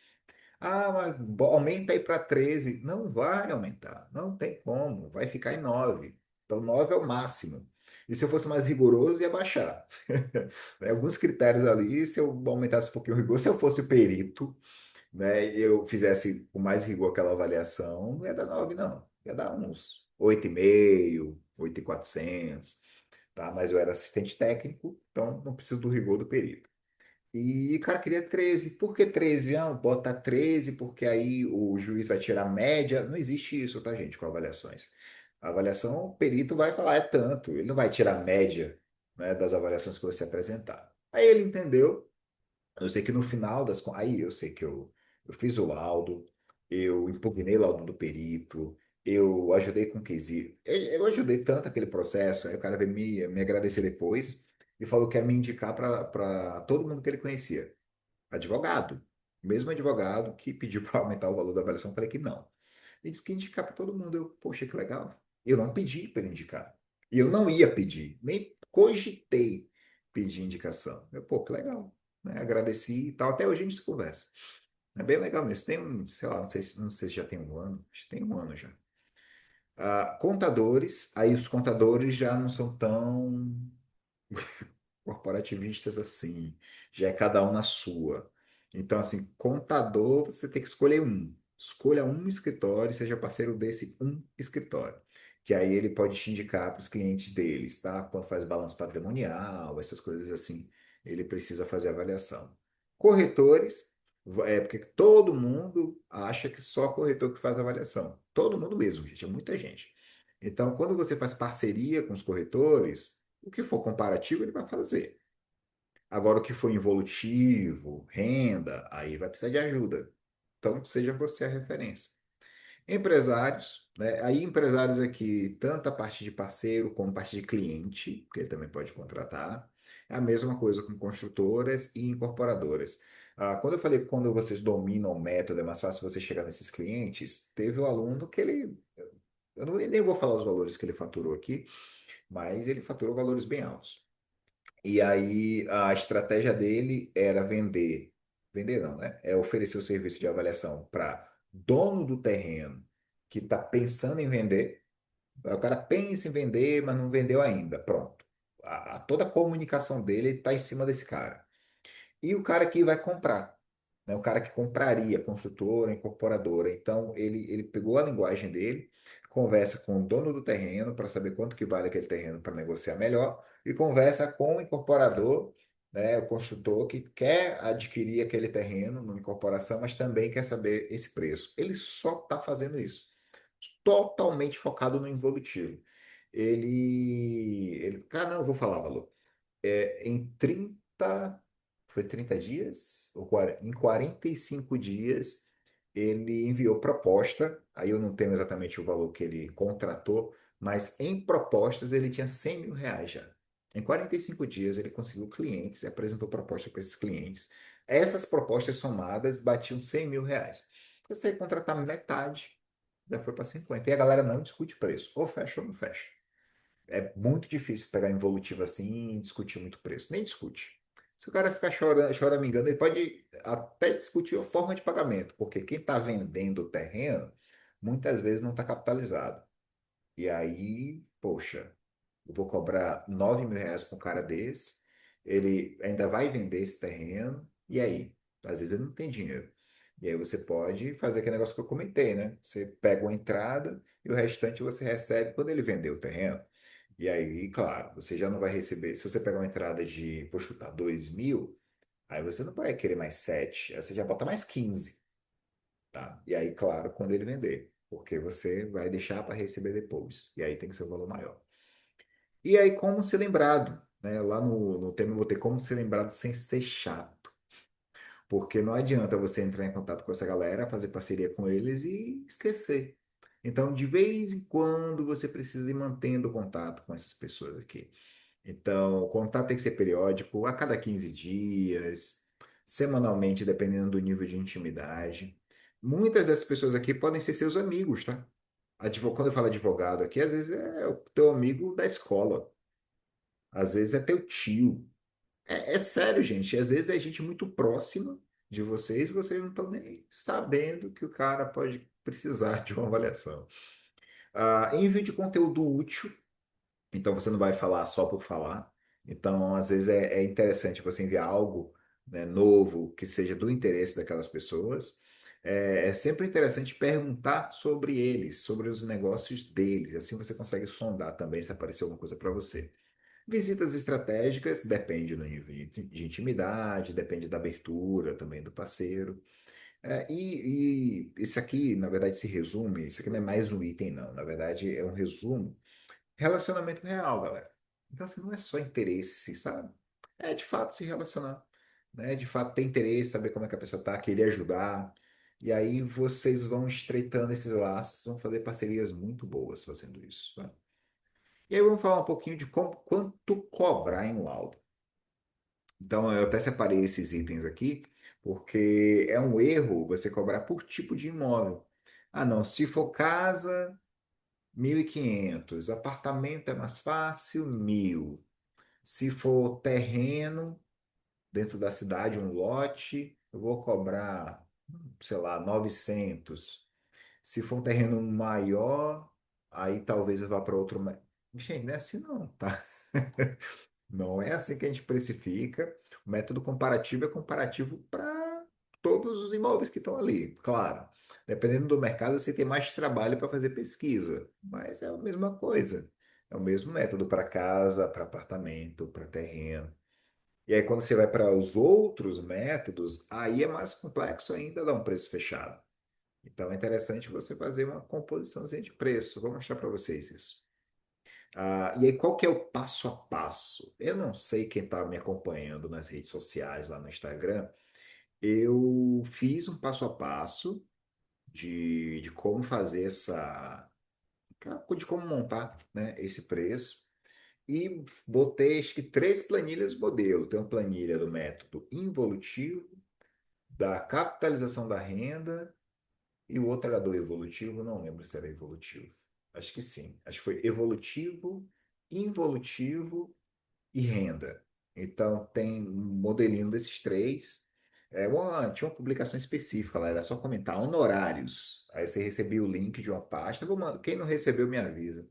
Ah, mas aumenta aí para 13. Não vai aumentar, não tem como, vai ficar em 9. Então, 9 é o máximo. E se eu fosse mais rigoroso, ia baixar. Alguns critérios ali, se eu aumentasse um pouquinho o rigor, se eu fosse perito, né, eu fizesse com mais rigor aquela avaliação, não ia dar 9, não. Ia dar uns 8,5, 8,400, tá? Mas eu era assistente técnico, então não preciso do rigor do perito. E, cara, queria 13. Por que 13? Ah, bota 13 porque aí o juiz vai tirar a média. Não existe isso, tá, gente, com avaliações. A avaliação, o perito vai falar, é tanto. Ele não vai tirar a média, né, das avaliações que você apresentar. Aí ele entendeu. Eu sei que no final Aí eu sei que eu fiz o laudo, eu impugnei o laudo do perito, eu ajudei com quesito. Eu ajudei tanto aquele processo, aí o cara veio me agradecer depois e falou que ia me indicar para todo mundo que ele conhecia. Advogado. O mesmo advogado que pediu para aumentar o valor da avaliação, eu falei que não. Ele disse que ia indicar para todo mundo. Eu, poxa, que legal. Eu não pedi para ele indicar. E eu não ia pedir, nem cogitei pedir indicação. Eu, pô, que legal. né? Agradeci e tal. Até hoje a gente se conversa. É bem legal mesmo. Tem um, sei lá, não sei se já tem um ano. Acho que tem um ano já. Contadores, aí os contadores já não são tão corporativistas assim, já é cada um na sua. Então, assim, contador, você tem que escolher um. Escolha um escritório e seja parceiro desse um escritório. Que aí ele pode te indicar para os clientes deles, tá? Quando faz balanço patrimonial, essas coisas assim, ele precisa fazer avaliação. Corretores, porque todo mundo acha que só corretor que faz avaliação. Todo mundo mesmo, gente, é muita gente. Então, quando você faz parceria com os corretores, o que for comparativo, ele vai fazer. Agora, o que for involutivo, renda, aí vai precisar de ajuda. Então, seja você a referência. Empresários, né? Aí, empresários aqui, tanto a parte de parceiro como a parte de cliente, que ele também pode contratar. É a mesma coisa com construtoras e incorporadoras. Quando eu falei que quando vocês dominam o método, é mais fácil você chegar nesses clientes, teve um aluno que ele. Eu nem vou falar os valores que ele faturou aqui, mas ele faturou valores bem altos. E aí a estratégia dele era vender não, né? É oferecer o serviço de avaliação para dono do terreno que está pensando em vender. O cara pensa em vender, mas não vendeu ainda. Pronto. Toda a comunicação dele está em cima desse cara. E o cara que vai comprar, né? O cara que compraria, construtora, incorporadora. Então, ele pegou a linguagem dele, conversa com o dono do terreno para saber quanto que vale aquele terreno para negociar melhor, e conversa com o incorporador, né? O construtor que quer adquirir aquele terreno numa incorporação, mas também quer saber esse preço. Ele só está fazendo isso. Totalmente focado no involutivo. Cara, não, eu vou falar o valor em 30 foi 30 dias? Em 45 dias, ele enviou proposta, aí eu não tenho exatamente o valor que ele contratou, mas em propostas ele tinha R$ 100.000 já. Em 45 dias ele conseguiu clientes e apresentou proposta para esses clientes. Essas propostas somadas batiam R$ 100.000. Se você contratar metade, já foi para 50. E a galera não discute preço. Ou fecha ou não fecha. É muito difícil pegar involutivo assim e discutir muito preço. Nem discute. Se o cara ficar chorando, choramingando, ele pode até discutir a forma de pagamento, porque quem está vendendo o terreno muitas vezes não está capitalizado. E aí, poxa, eu vou cobrar R$ 9.000 para um cara desse, ele ainda vai vender esse terreno, e aí? Às vezes ele não tem dinheiro. E aí você pode fazer aquele negócio que eu comentei, né? Você pega uma entrada e o restante você recebe quando ele vender o terreno. E aí, claro, você já não vai receber. Se você pegar uma entrada de, vou chutar, 2.000, aí você não vai querer mais 7, aí você já bota mais 15, tá? E aí, claro, quando ele vender, porque você vai deixar para receber depois. E aí tem que ser um valor maior. E aí, como ser lembrado, né? Lá no tema eu botei como ser lembrado sem ser chato. Porque não adianta você entrar em contato com essa galera, fazer parceria com eles e esquecer. Então, de vez em quando, você precisa ir mantendo contato com essas pessoas aqui. Então, o contato tem que ser periódico, a cada 15 dias, semanalmente, dependendo do nível de intimidade. Muitas dessas pessoas aqui podem ser seus amigos, tá? Quando eu falo advogado aqui, às vezes é o teu amigo da escola, às vezes é teu tio. É sério, gente. Às vezes é gente muito próxima de vocês e vocês não estão nem sabendo que o cara pode precisar de uma avaliação. Envio de conteúdo útil. Então você não vai falar só por falar. Então, às vezes é interessante você enviar algo, né, novo que seja do interesse daquelas pessoas. É sempre interessante perguntar sobre eles, sobre os negócios deles. Assim você consegue sondar também se aparecer alguma coisa para você. Visitas estratégicas depende do nível de intimidade, depende da abertura também do parceiro. E isso aqui, na verdade, se resume. Isso aqui não é mais um item, não. Na verdade, é um resumo. Relacionamento real, galera. Então, assim, não é só interesse, sabe? É de fato se relacionar, né? De fato ter interesse, saber como é que a pessoa tá, querer ajudar. E aí vocês vão estreitando esses laços, vão fazer parcerias muito boas fazendo isso, tá? E aí vamos falar um pouquinho de quanto cobrar em laudo. Então, eu até separei esses itens aqui, porque é um erro você cobrar por tipo de imóvel. Ah, não, se for casa, 1.500. Apartamento é mais fácil, 1.000. Se for terreno, dentro da cidade um lote, eu vou cobrar, sei lá, 900. Se for um terreno maior, aí talvez eu vá para outro. Gente, não é assim não, tá? Não é assim que a gente precifica. O método comparativo é comparativo para todos os imóveis que estão ali. Claro, dependendo do mercado, você tem mais trabalho para fazer pesquisa, mas é a mesma coisa. É o mesmo método para casa, para apartamento, para terreno. E aí, quando você vai para os outros métodos, aí é mais complexo ainda dar um preço fechado. Então, é interessante você fazer uma composiçãozinha de preço. Vou mostrar para vocês isso. E aí, qual que é o passo a passo? Eu não sei quem está me acompanhando nas redes sociais, lá no Instagram. Eu fiz um passo a passo de como fazer de como montar, né, esse preço. E botei, acho que, três planilhas modelo. Tem uma planilha do método involutivo, da capitalização da renda, e o outro era do evolutivo, não lembro se era evolutivo. Acho que sim. Acho que foi evolutivo, involutivo e renda. Então, tem um modelinho desses três. Tinha uma publicação específica lá, era só comentar honorários. Aí você recebia o link de uma pasta. Quem não recebeu, me avisa.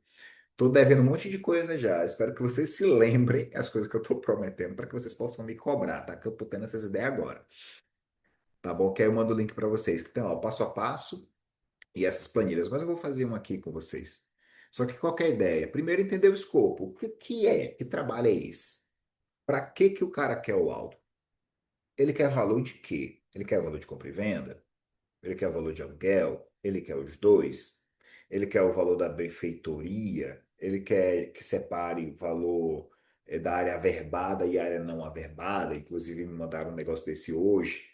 Tô devendo um monte de coisa já. Espero que vocês se lembrem as coisas que eu tô prometendo para que vocês possam me cobrar, tá? Que eu tô tendo essas ideias agora. Tá bom? Que aí eu mando o link para vocês, que tem ó, passo a passo e essas planilhas. Mas eu vou fazer uma aqui com vocês. Só que qual que é a ideia? Primeiro, entender o escopo. O que que é? Que trabalho é esse? Para que que o cara quer o laudo? Ele quer valor de quê? Ele quer valor de compra e venda? Ele quer o valor de aluguel? Ele quer os dois? Ele quer o valor da benfeitoria? Ele quer que separe o valor da área averbada e área não averbada? Inclusive, me mandaram um negócio desse hoje.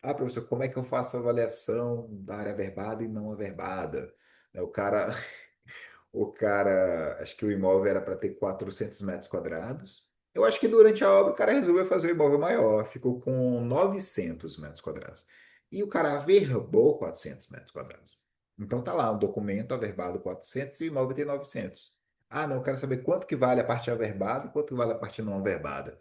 Ah, professor, como é que eu faço a avaliação da área averbada e não averbada? O cara acho que o imóvel era para ter 400 metros quadrados. Eu acho que durante a obra o cara resolveu fazer o imóvel maior, ficou com 900 metros quadrados. E o cara averbou 400 metros quadrados. Então tá lá, um documento averbado 400 e o imóvel tem 900. Ah, não, eu quero saber quanto que vale a parte averbada e quanto que vale a parte não averbada.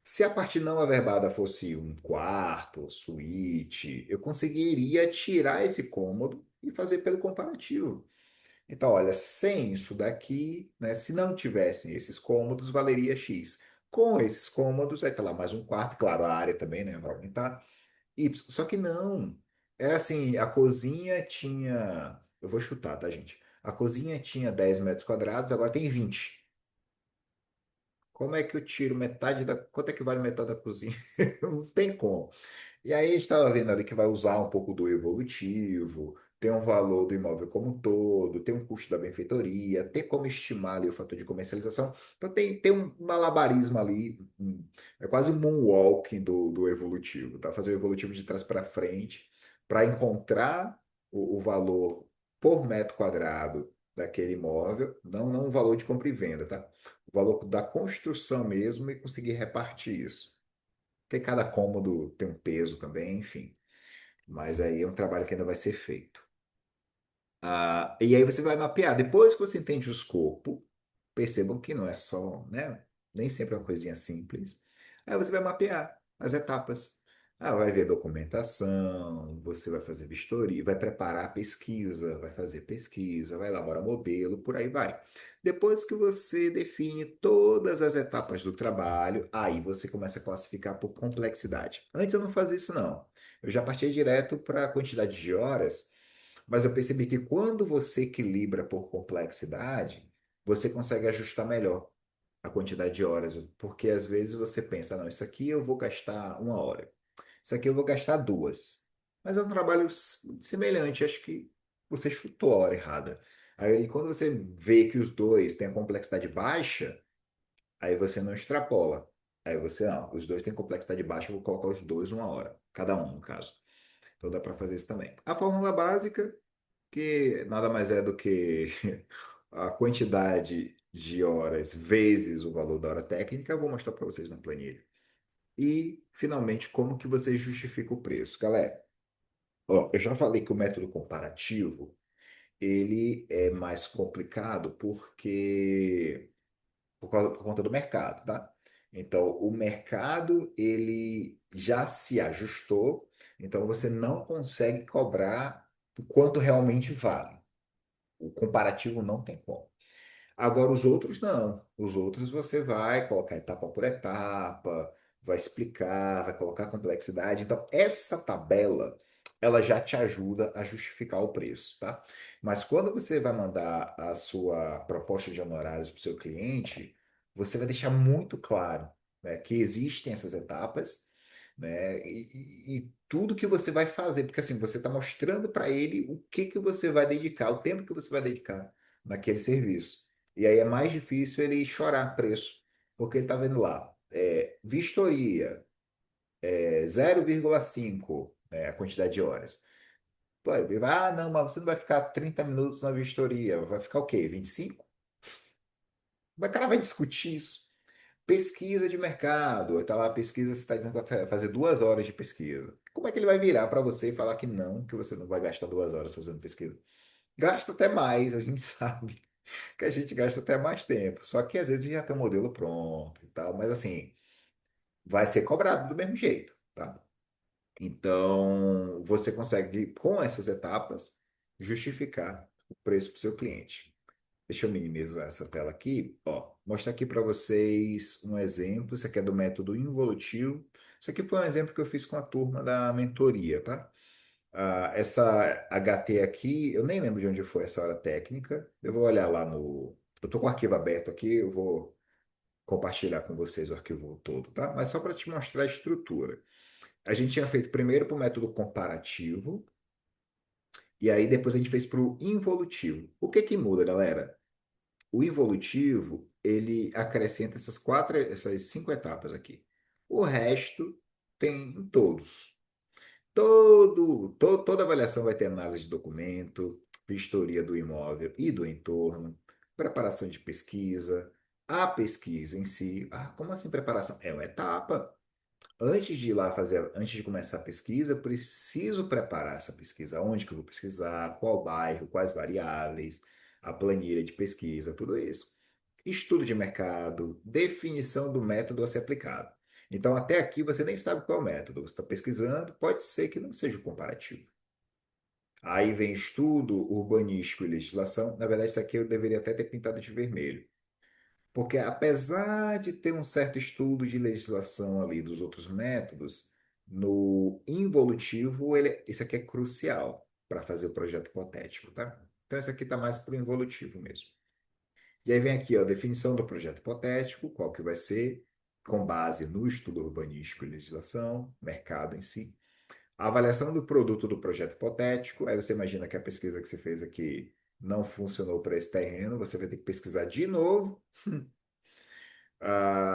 Se a parte não averbada fosse um quarto, suíte, eu conseguiria tirar esse cômodo e fazer pelo comparativo. Então, olha, sem isso daqui, né, se não tivessem esses cômodos, valeria X. Com esses cômodos, aí tá lá mais um quarto, claro, a área também, né, vai aumentar, Y. Só que não. É assim, a cozinha tinha. Eu vou chutar, tá, gente? A cozinha tinha 10 metros quadrados, agora tem 20. Como é que eu tiro metade da. Quanto é que vale metade da cozinha? Não tem como. E aí estava vendo ali que vai usar um pouco do evolutivo, tem um valor do imóvel como um todo, tem um custo da benfeitoria, tem como estimar ali o fator de comercialização. Então tem um malabarismo ali, é quase um moonwalking do evolutivo, tá? Fazer o evolutivo de trás para frente para encontrar o valor por metro quadrado daquele imóvel, não o valor de compra e venda, tá? O valor da construção mesmo e conseguir repartir isso. Porque cada cômodo tem um peso também, enfim. Mas aí é um trabalho que ainda vai ser feito. E aí você vai mapear. Depois que você entende o escopo, percebam que não é só, né? Nem sempre é uma coisinha simples. Aí você vai mapear as etapas. Vai ver documentação, você vai fazer vistoria, vai preparar a pesquisa, vai fazer pesquisa, vai elaborar modelo, por aí vai. Depois que você define todas as etapas do trabalho, aí você começa a classificar por complexidade. Antes eu não fazia isso, não. Eu já partia direto para a quantidade de horas, mas eu percebi que quando você equilibra por complexidade, você consegue ajustar melhor a quantidade de horas, porque às vezes você pensa, não, isso aqui eu vou gastar 1 hora, isso aqui eu vou gastar 2. Mas é um trabalho semelhante, acho que você chutou a hora errada. Aí quando você vê que os dois têm a complexidade baixa, aí você não extrapola. Aí você, não, os dois têm complexidade baixa, eu vou colocar os dois 1 hora, cada um, no caso. Então dá para fazer isso também. A fórmula básica que nada mais é do que a quantidade de horas vezes o valor da hora técnica. Eu vou mostrar para vocês na planilha. E, finalmente, como que você justifica o preço. Galera, ó, eu já falei que o método comparativo ele é mais complicado por conta do mercado, tá? Então, o mercado ele já se ajustou, então você não consegue cobrar o quanto realmente vale. O comparativo não tem como. Agora, os outros não. Os outros você vai colocar etapa por etapa, vai explicar, vai colocar complexidade. Então, essa tabela, ela já te ajuda a justificar o preço, tá? Mas quando você vai mandar a sua proposta de honorários para o seu cliente, você vai deixar muito claro, né, que existem essas etapas, né, e tudo que você vai fazer, porque assim, você está mostrando para ele o que que você vai dedicar, o tempo que você vai dedicar naquele serviço. E aí é mais difícil ele chorar preço, porque ele está vendo lá, vistoria, 0,5, né, a quantidade de horas. Pô, ele vai, não, mas você não vai ficar 30 minutos na vistoria, vai ficar o quê? 25? O cara vai discutir isso. Pesquisa de mercado, está lá a pesquisa, você está dizendo que vai fazer 2 horas de pesquisa. Como é que ele vai virar para você e falar que você não vai gastar 2 horas fazendo pesquisa? Gasta até mais, a gente sabe que a gente gasta até mais tempo. Só que às vezes já tem um modelo pronto e tal, mas assim, vai ser cobrado do mesmo jeito, tá? Então, você consegue, com essas etapas, justificar o preço para o seu cliente. Deixa eu minimizar essa tela aqui. Ó, mostrar aqui para vocês um exemplo. Isso aqui é do método involutivo. Isso aqui foi um exemplo que eu fiz com a turma da mentoria, tá? Essa HT aqui, eu nem lembro de onde foi essa hora técnica. Eu vou olhar lá no. Eu estou com o arquivo aberto aqui, eu vou compartilhar com vocês o arquivo todo, tá? Mas só para te mostrar a estrutura. A gente tinha feito primeiro para o método comparativo, e aí depois a gente fez para o involutivo. O que que muda, galera? O involutivo, ele acrescenta essas 5 etapas aqui. O resto tem em todos. Toda avaliação vai ter análise de documento, vistoria do imóvel e do entorno, preparação de pesquisa, a pesquisa em si. Ah, como assim preparação? É uma etapa. Antes de ir lá fazer, antes de começar a pesquisa, eu preciso preparar essa pesquisa. Onde que eu vou pesquisar, qual bairro, quais variáveis, a planilha de pesquisa, tudo isso. Estudo de mercado, definição do método a ser aplicado. Então, até aqui você nem sabe qual é o método. Você está pesquisando, pode ser que não seja o comparativo. Aí vem estudo urbanístico e legislação. Na verdade, isso aqui eu deveria até ter pintado de vermelho. Porque apesar de ter um certo estudo de legislação ali dos outros métodos, no involutivo, isso aqui é crucial para fazer o projeto hipotético, tá? Então, isso aqui está mais para o involutivo mesmo. E aí vem aqui, ó, a definição do projeto hipotético, qual que vai ser, com base no estudo urbanístico e legislação, mercado em si. A avaliação do produto do projeto hipotético, aí você imagina que a pesquisa que você fez aqui não funcionou para esse terreno, você vai ter que pesquisar de novo.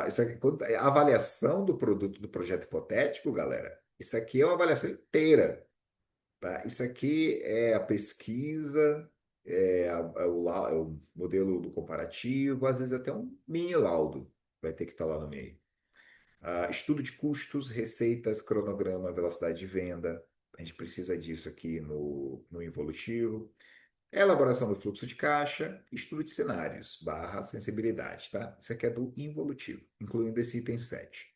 Isso aqui, a avaliação do produto do projeto hipotético, galera, isso aqui é uma avaliação inteira, tá? Isso aqui é a pesquisa, é o modelo do comparativo, às vezes até um mini laudo vai ter que estar lá no meio. Estudo de custos, receitas, cronograma, velocidade de venda. A gente precisa disso aqui no involutivo. Elaboração do fluxo de caixa, estudo de cenários, barra sensibilidade, tá? Isso aqui é do involutivo, incluindo esse item 7.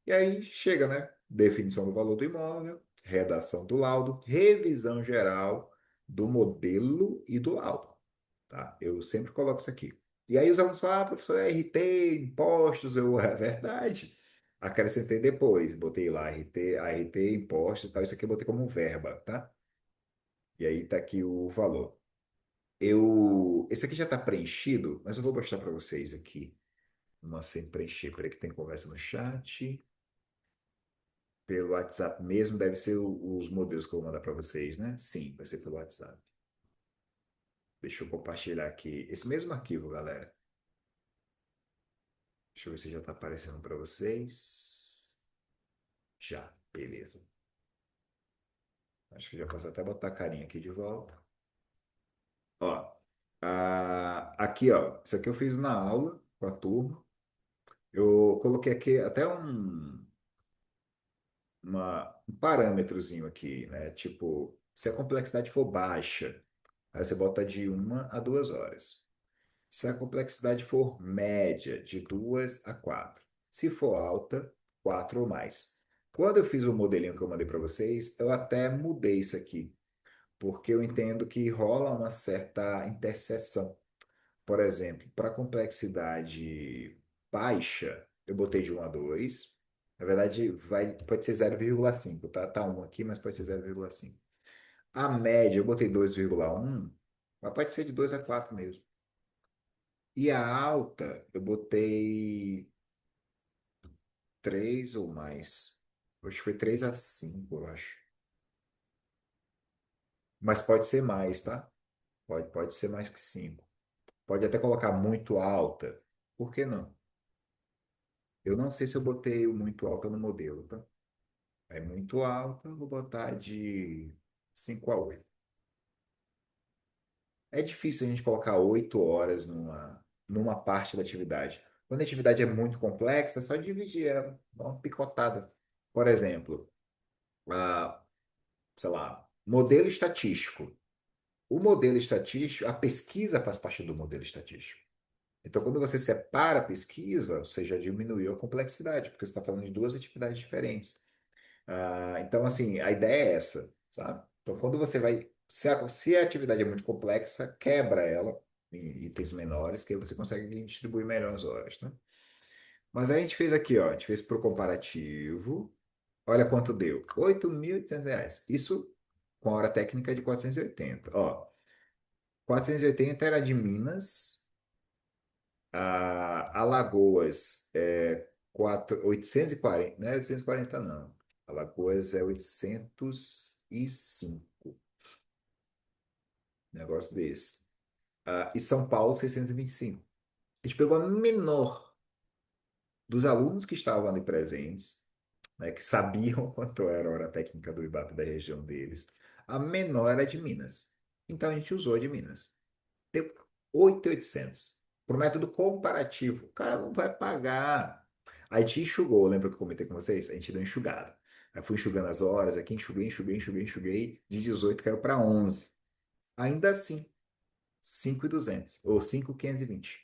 E aí chega, né? Definição do valor do imóvel, redação do laudo, revisão geral do modelo e do laudo, tá? Eu sempre coloco isso aqui. E aí os alunos falam, professor, é RT, impostos, é verdade. Acrescentei depois, botei lá RT, ART, impostos e tal, isso aqui eu botei como verba, tá? E aí tá aqui o valor. Esse aqui já está preenchido, mas eu vou mostrar para vocês aqui. Uma sem preencher. Peraí que tem conversa no chat. Pelo WhatsApp mesmo, deve ser os modelos que eu vou mandar para vocês, né? Sim, vai ser pelo WhatsApp. Deixa eu compartilhar aqui esse mesmo arquivo, galera. Deixa eu ver se já está aparecendo para vocês. Já, beleza. Acho que já posso até botar a carinha aqui de volta. Ó, aqui, ó. Isso aqui eu fiz na aula com a turma. Eu coloquei aqui até um parâmetrozinho aqui, né? Tipo, se a complexidade for baixa, aí você bota de 1 a 2 horas. Se a complexidade for média, de 2 a 4. Se for alta, 4 ou mais. Quando eu fiz o modelinho que eu mandei para vocês, eu até mudei isso aqui, porque eu entendo que rola uma certa interseção. Por exemplo, para complexidade baixa, eu botei de 1 a 2. Na verdade, pode ser 0,5, tá? Tá 1 aqui, mas pode ser 0,5. A média, eu botei 2,1, mas pode ser de 2 a 4 mesmo. E a alta, eu botei 3 ou mais. Acho que foi 3 a 5, eu acho. Mas pode ser mais, tá? Pode ser mais que 5. Pode até colocar muito alta. Por que não? Eu não sei se eu botei o muito alta no modelo, tá? É muito alta, eu vou botar de 5 a 8. É difícil a gente colocar 8 horas numa parte da atividade. Quando a atividade é muito complexa, é só dividir ela, dar uma picotada. Por exemplo, a, sei lá, modelo estatístico. O modelo estatístico, a pesquisa faz parte do modelo estatístico. Então, quando você separa a pesquisa, você já diminuiu a complexidade, porque você está falando de duas atividades diferentes. Então, assim, a ideia é essa, sabe? Então, quando você vai. Se a atividade é muito complexa, quebra ela em itens menores, que aí você consegue distribuir melhor as horas, né? Mas aí a gente fez aqui, ó, a gente fez para o comparativo. Olha quanto deu: R$ 8.800. Isso com a hora técnica de 480. Ó, 480 era de Minas, Alagoas é 840, não é 840 não. Alagoas é 805, negócio desse. E São Paulo, 625. A gente pegou a menor dos alunos que estavam ali presentes, né, que sabiam quanto era a hora técnica do IBAP da região deles. A menor era de Minas. Então a gente usou a de Minas. Deu 8.800. Por método comparativo. O cara não vai pagar. A gente enxugou, lembra que eu comentei com vocês? A gente deu enxugada. Aí fui enxugando as horas, aqui enxuguei. De 18 caiu para 11. Ainda assim, 5.200 ou 5.520.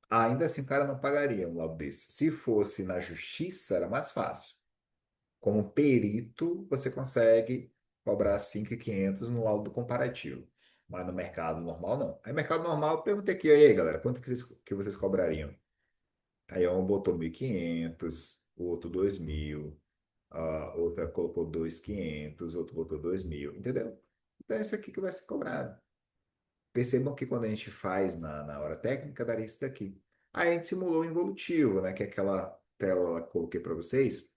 Ainda assim, o cara não pagaria um laudo desse. Se fosse na justiça, era mais fácil. Como perito, você consegue cobrar 5.500 no laudo comparativo. Mas no mercado normal, não. Aí, mercado normal, eu perguntei aqui, aí, galera, quanto que vocês cobrariam? Aí, um botou 1.500, o outro 2.000, a outra colocou 2.500, outro botou 2.000, entendeu? Então, é isso aqui que vai ser cobrado. Percebam que quando a gente faz na hora técnica, daria isso daqui. Aí a gente simulou o involutivo, né? Que é aquela tela lá que eu coloquei para vocês.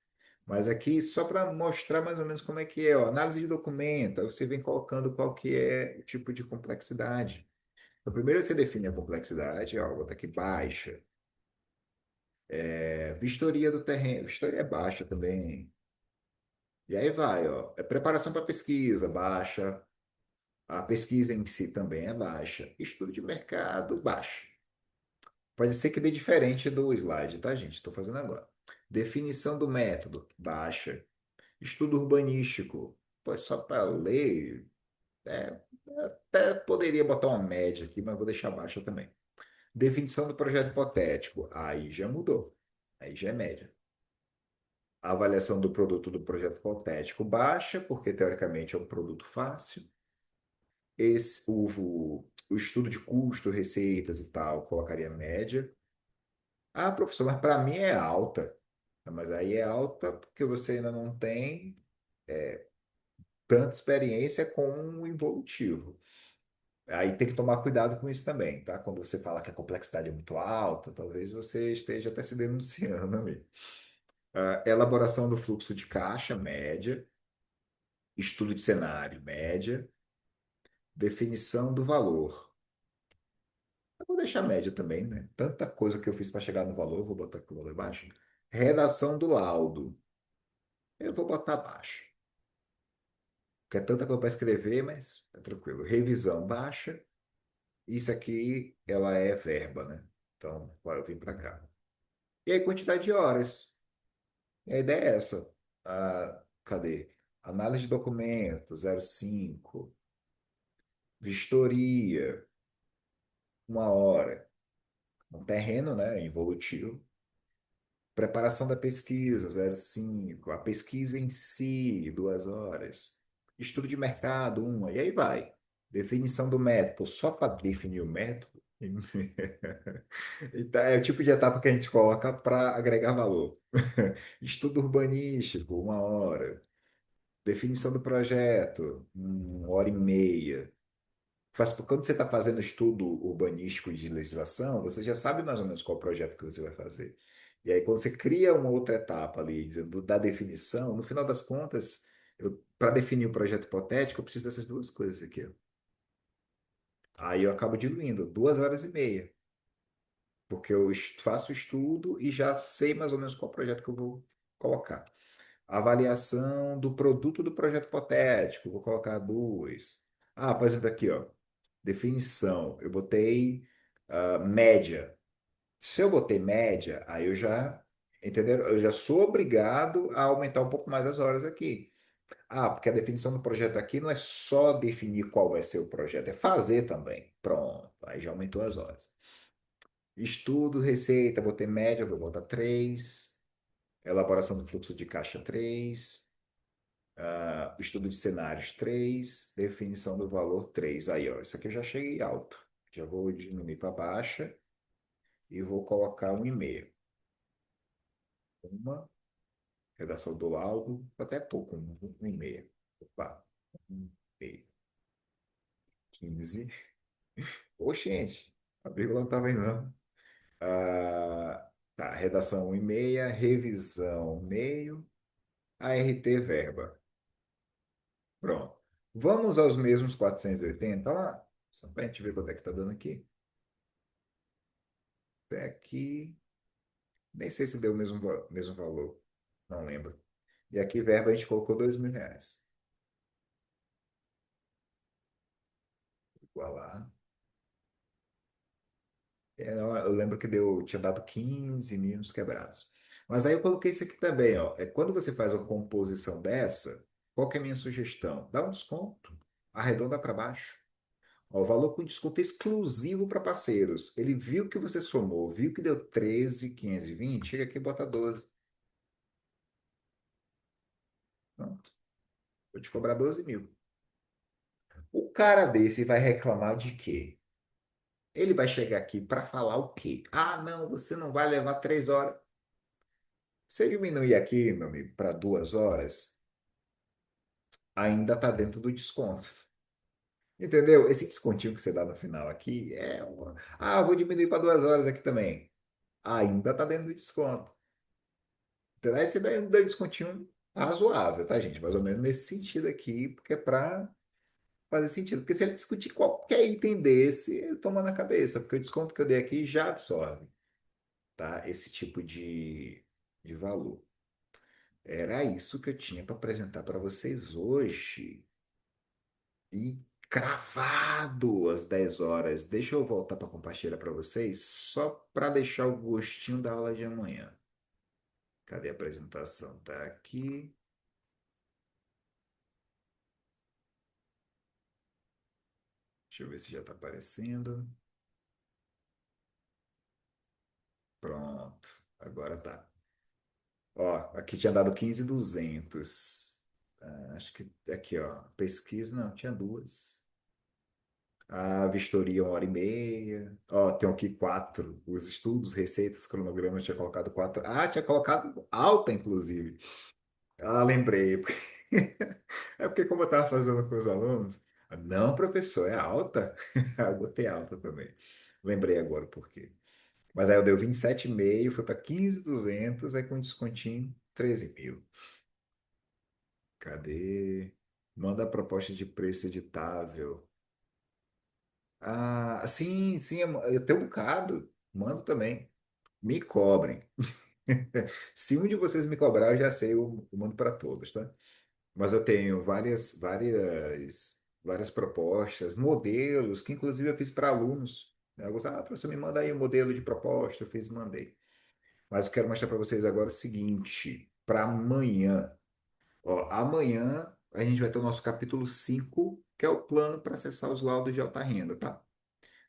Mas aqui, só para mostrar mais ou menos como é que é, ó, análise de documento, aí você vem colocando qual que é o tipo de complexidade. Então, primeiro você define a complexidade, ó, vou botar aqui baixa. Vistoria do terreno, vistoria é baixa também. E aí vai, ó, preparação para pesquisa, baixa. A pesquisa em si também é baixa. Estudo de mercado, baixa. Pode ser que dê diferente do slide, tá, gente? Estou fazendo agora. Definição do método, baixa. Estudo urbanístico, pois só para ler, é, até poderia botar uma média aqui, mas vou deixar baixa também. Definição do projeto hipotético, aí já mudou. Aí já é média. A avaliação do produto do projeto hipotético, baixa, porque teoricamente é um produto fácil. O estudo de custo, receitas e tal, colocaria média. Ah, professor, mas para mim é alta. Mas aí é alta porque você ainda não tem tanta experiência com o involutivo. Aí tem que tomar cuidado com isso também, tá? Quando você fala que a complexidade é muito alta, talvez você esteja até se denunciando ali. Elaboração do fluxo de caixa, média. Estudo de cenário, média. Definição do valor. Eu vou deixar média também, né? Tanta coisa que eu fiz para chegar no valor, vou botar aqui o valor baixo. Redação do laudo. Eu vou botar baixo. Porque é tanta coisa para escrever, mas é tranquilo. Revisão baixa. Isso aqui, ela é verba, né? Então, eu vim para cá. E aí, quantidade de horas. A ideia é essa. Cadê? Análise de documentos, 0,5. Vistoria, 1 hora. Um terreno, né? Involutivo. Preparação da pesquisa, 0,5. A pesquisa em si, 2 horas. Estudo de mercado, uma. E aí vai. Definição do método. Pô, só para definir o método. Então, é o tipo de etapa que a gente coloca para agregar valor. Estudo urbanístico, 1 hora. Definição do projeto, 1 hora e meia. Quando você está fazendo estudo urbanístico de legislação, você já sabe mais ou menos qual projeto que você vai fazer. E aí, quando você cria uma outra etapa ali, dizendo da definição, no final das contas, para definir o projeto hipotético, eu preciso dessas duas coisas aqui, ó. Aí eu acabo diluindo, 2 horas e meia, porque eu faço o estudo e já sei mais ou menos qual projeto que eu vou colocar. Avaliação do produto do projeto hipotético, vou colocar duas. Ah, por exemplo, aqui, ó. Definição, eu botei média. Se eu botei média, aí eu já, entendeu? Eu já sou obrigado a aumentar um pouco mais as horas aqui. Ah, porque a definição do projeto aqui não é só definir qual vai ser o projeto, é fazer também. Pronto, aí já aumentou as horas. Estudo, receita, botei média, vou botar 3. Elaboração do fluxo de caixa, 3. Estudo de cenários, 3. Definição do valor, 3. Aí, ó, isso aqui eu já cheguei alto. Já vou diminuir para baixa e vou colocar 1,5. Uma, redação do laudo, até pouco, 1,5. Opa, 1,5. 15. Oxe, gente, a vírgula não estava indo, não. Tá, redação 1,5, revisão meio, ART verba. Pronto. Vamos aos mesmos 480 lá? Só para a gente ver quanto é que está dando aqui. Até aqui. Nem sei se deu o mesmo valor. Não lembro. E aqui, verba, a gente colocou R$ 2.000. Igualar. Não, eu lembro que tinha dado 15 mil nos quebrados. Mas aí eu coloquei isso aqui também, ó. Quando você faz uma composição dessa, qual que é a minha sugestão? Dá um desconto. Arredonda para baixo. Ó, o valor com desconto exclusivo para parceiros. Ele viu que você somou, viu que deu 13.520, chega aqui e bota 12. Pronto. Vou te cobrar 12.000. O cara desse vai reclamar de quê? Ele vai chegar aqui para falar o quê? Ah, não, você não vai levar 3 horas. Se eu diminuir aqui, meu amigo, para 2 horas, ainda está dentro do desconto. Entendeu? Esse descontinho que você dá no final aqui é uma. Ah, vou diminuir para 2 horas aqui também. Ainda está dentro do desconto. Então, aí você dá um descontinho razoável, tá, gente? Mais ou menos nesse sentido aqui, porque é para fazer sentido. Porque se ele discutir qualquer item desse, ele toma na cabeça, porque o desconto que eu dei aqui já absorve, tá? Esse tipo de valor. Era isso que eu tinha para apresentar para vocês hoje. E cravado às 10 horas. Deixa eu voltar para compartilhar para vocês, só para deixar o gostinho da aula de amanhã. Cadê a apresentação? Tá aqui. Deixa eu ver se já está aparecendo. Pronto. Agora tá. Ó, aqui tinha dado 15.200. Acho que aqui, ó. Pesquisa, não, tinha duas. A vistoria, 1 hora e meia. Ó, tem aqui 4. Os estudos, receitas, cronograma, eu tinha colocado 4. Ah, tinha colocado alta, inclusive. Ah, lembrei. É porque, como eu estava fazendo com os alunos, não, professor, é alta. Eu botei alta também. Lembrei agora o porquê. Mas aí eu dei 27,5, foi para 15.200, aí com descontinho, 13.000. Cadê? Manda a proposta de preço editável. Ah, sim, sim, eu tenho um bocado. Mando também. Me cobrem. Se um de vocês me cobrar, eu já sei, eu mando para todos, tá? Mas eu tenho várias propostas, modelos, que inclusive eu fiz para alunos. Né? Alguns, professor, me manda aí o modelo de proposta, eu fiz e mandei. Mas eu quero mostrar para vocês agora o seguinte, para amanhã. Ó, amanhã a gente vai ter o nosso capítulo 5, que é o plano para acessar os laudos de alta renda, tá?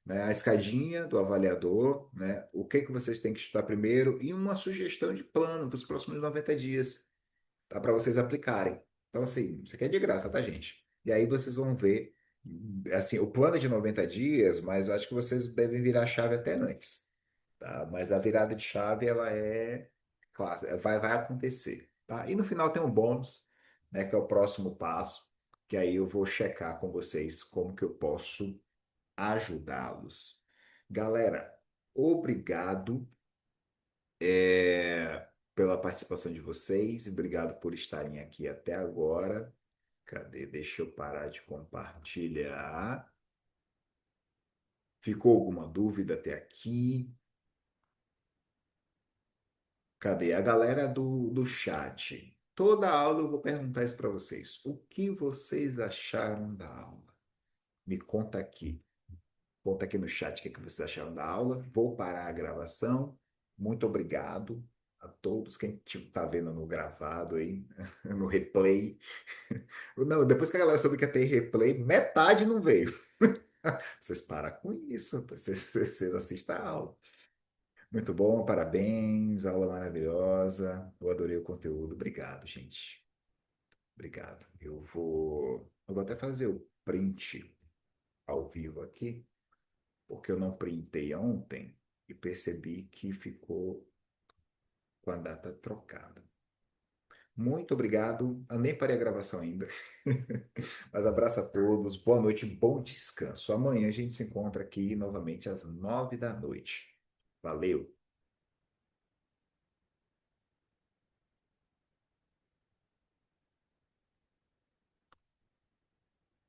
né, a escadinha do avaliador, né, o que que vocês têm que estudar primeiro e uma sugestão de plano para os próximos 90 dias, tá, para vocês aplicarem. Então, assim, isso aqui é de graça, tá, gente? E aí vocês vão ver, assim, o plano é de 90 dias, mas acho que vocês devem virar a chave até antes, tá? Mas a virada de chave, ela é, claro, vai acontecer, tá? E no final tem um bônus, né, que é o próximo passo, que aí eu vou checar com vocês como que eu posso ajudá-los. Galera, obrigado, pela participação de vocês, obrigado por estarem aqui até agora. Cadê? Deixa eu parar de compartilhar. Ficou alguma dúvida até aqui? Cadê? A galera do chat. Toda aula eu vou perguntar isso para vocês. O que vocês acharam da aula? Me conta aqui. Conta aqui no chat o que vocês acharam da aula. Vou parar a gravação. Muito obrigado a todos quem está vendo no gravado aí, no replay. Não, depois que a galera soube que ia ter replay, metade não veio. Vocês param com isso, vocês assistem a aula. Muito bom, parabéns, aula maravilhosa. Eu adorei o conteúdo. Obrigado, gente. Obrigado. Eu vou até fazer o print ao vivo aqui, porque eu não printei ontem e percebi que ficou com a data trocada. Muito obrigado. Eu nem parei a gravação ainda. Mas abraço a todos. Boa noite, bom descanso. Amanhã a gente se encontra aqui novamente às 9 da noite. Valeu!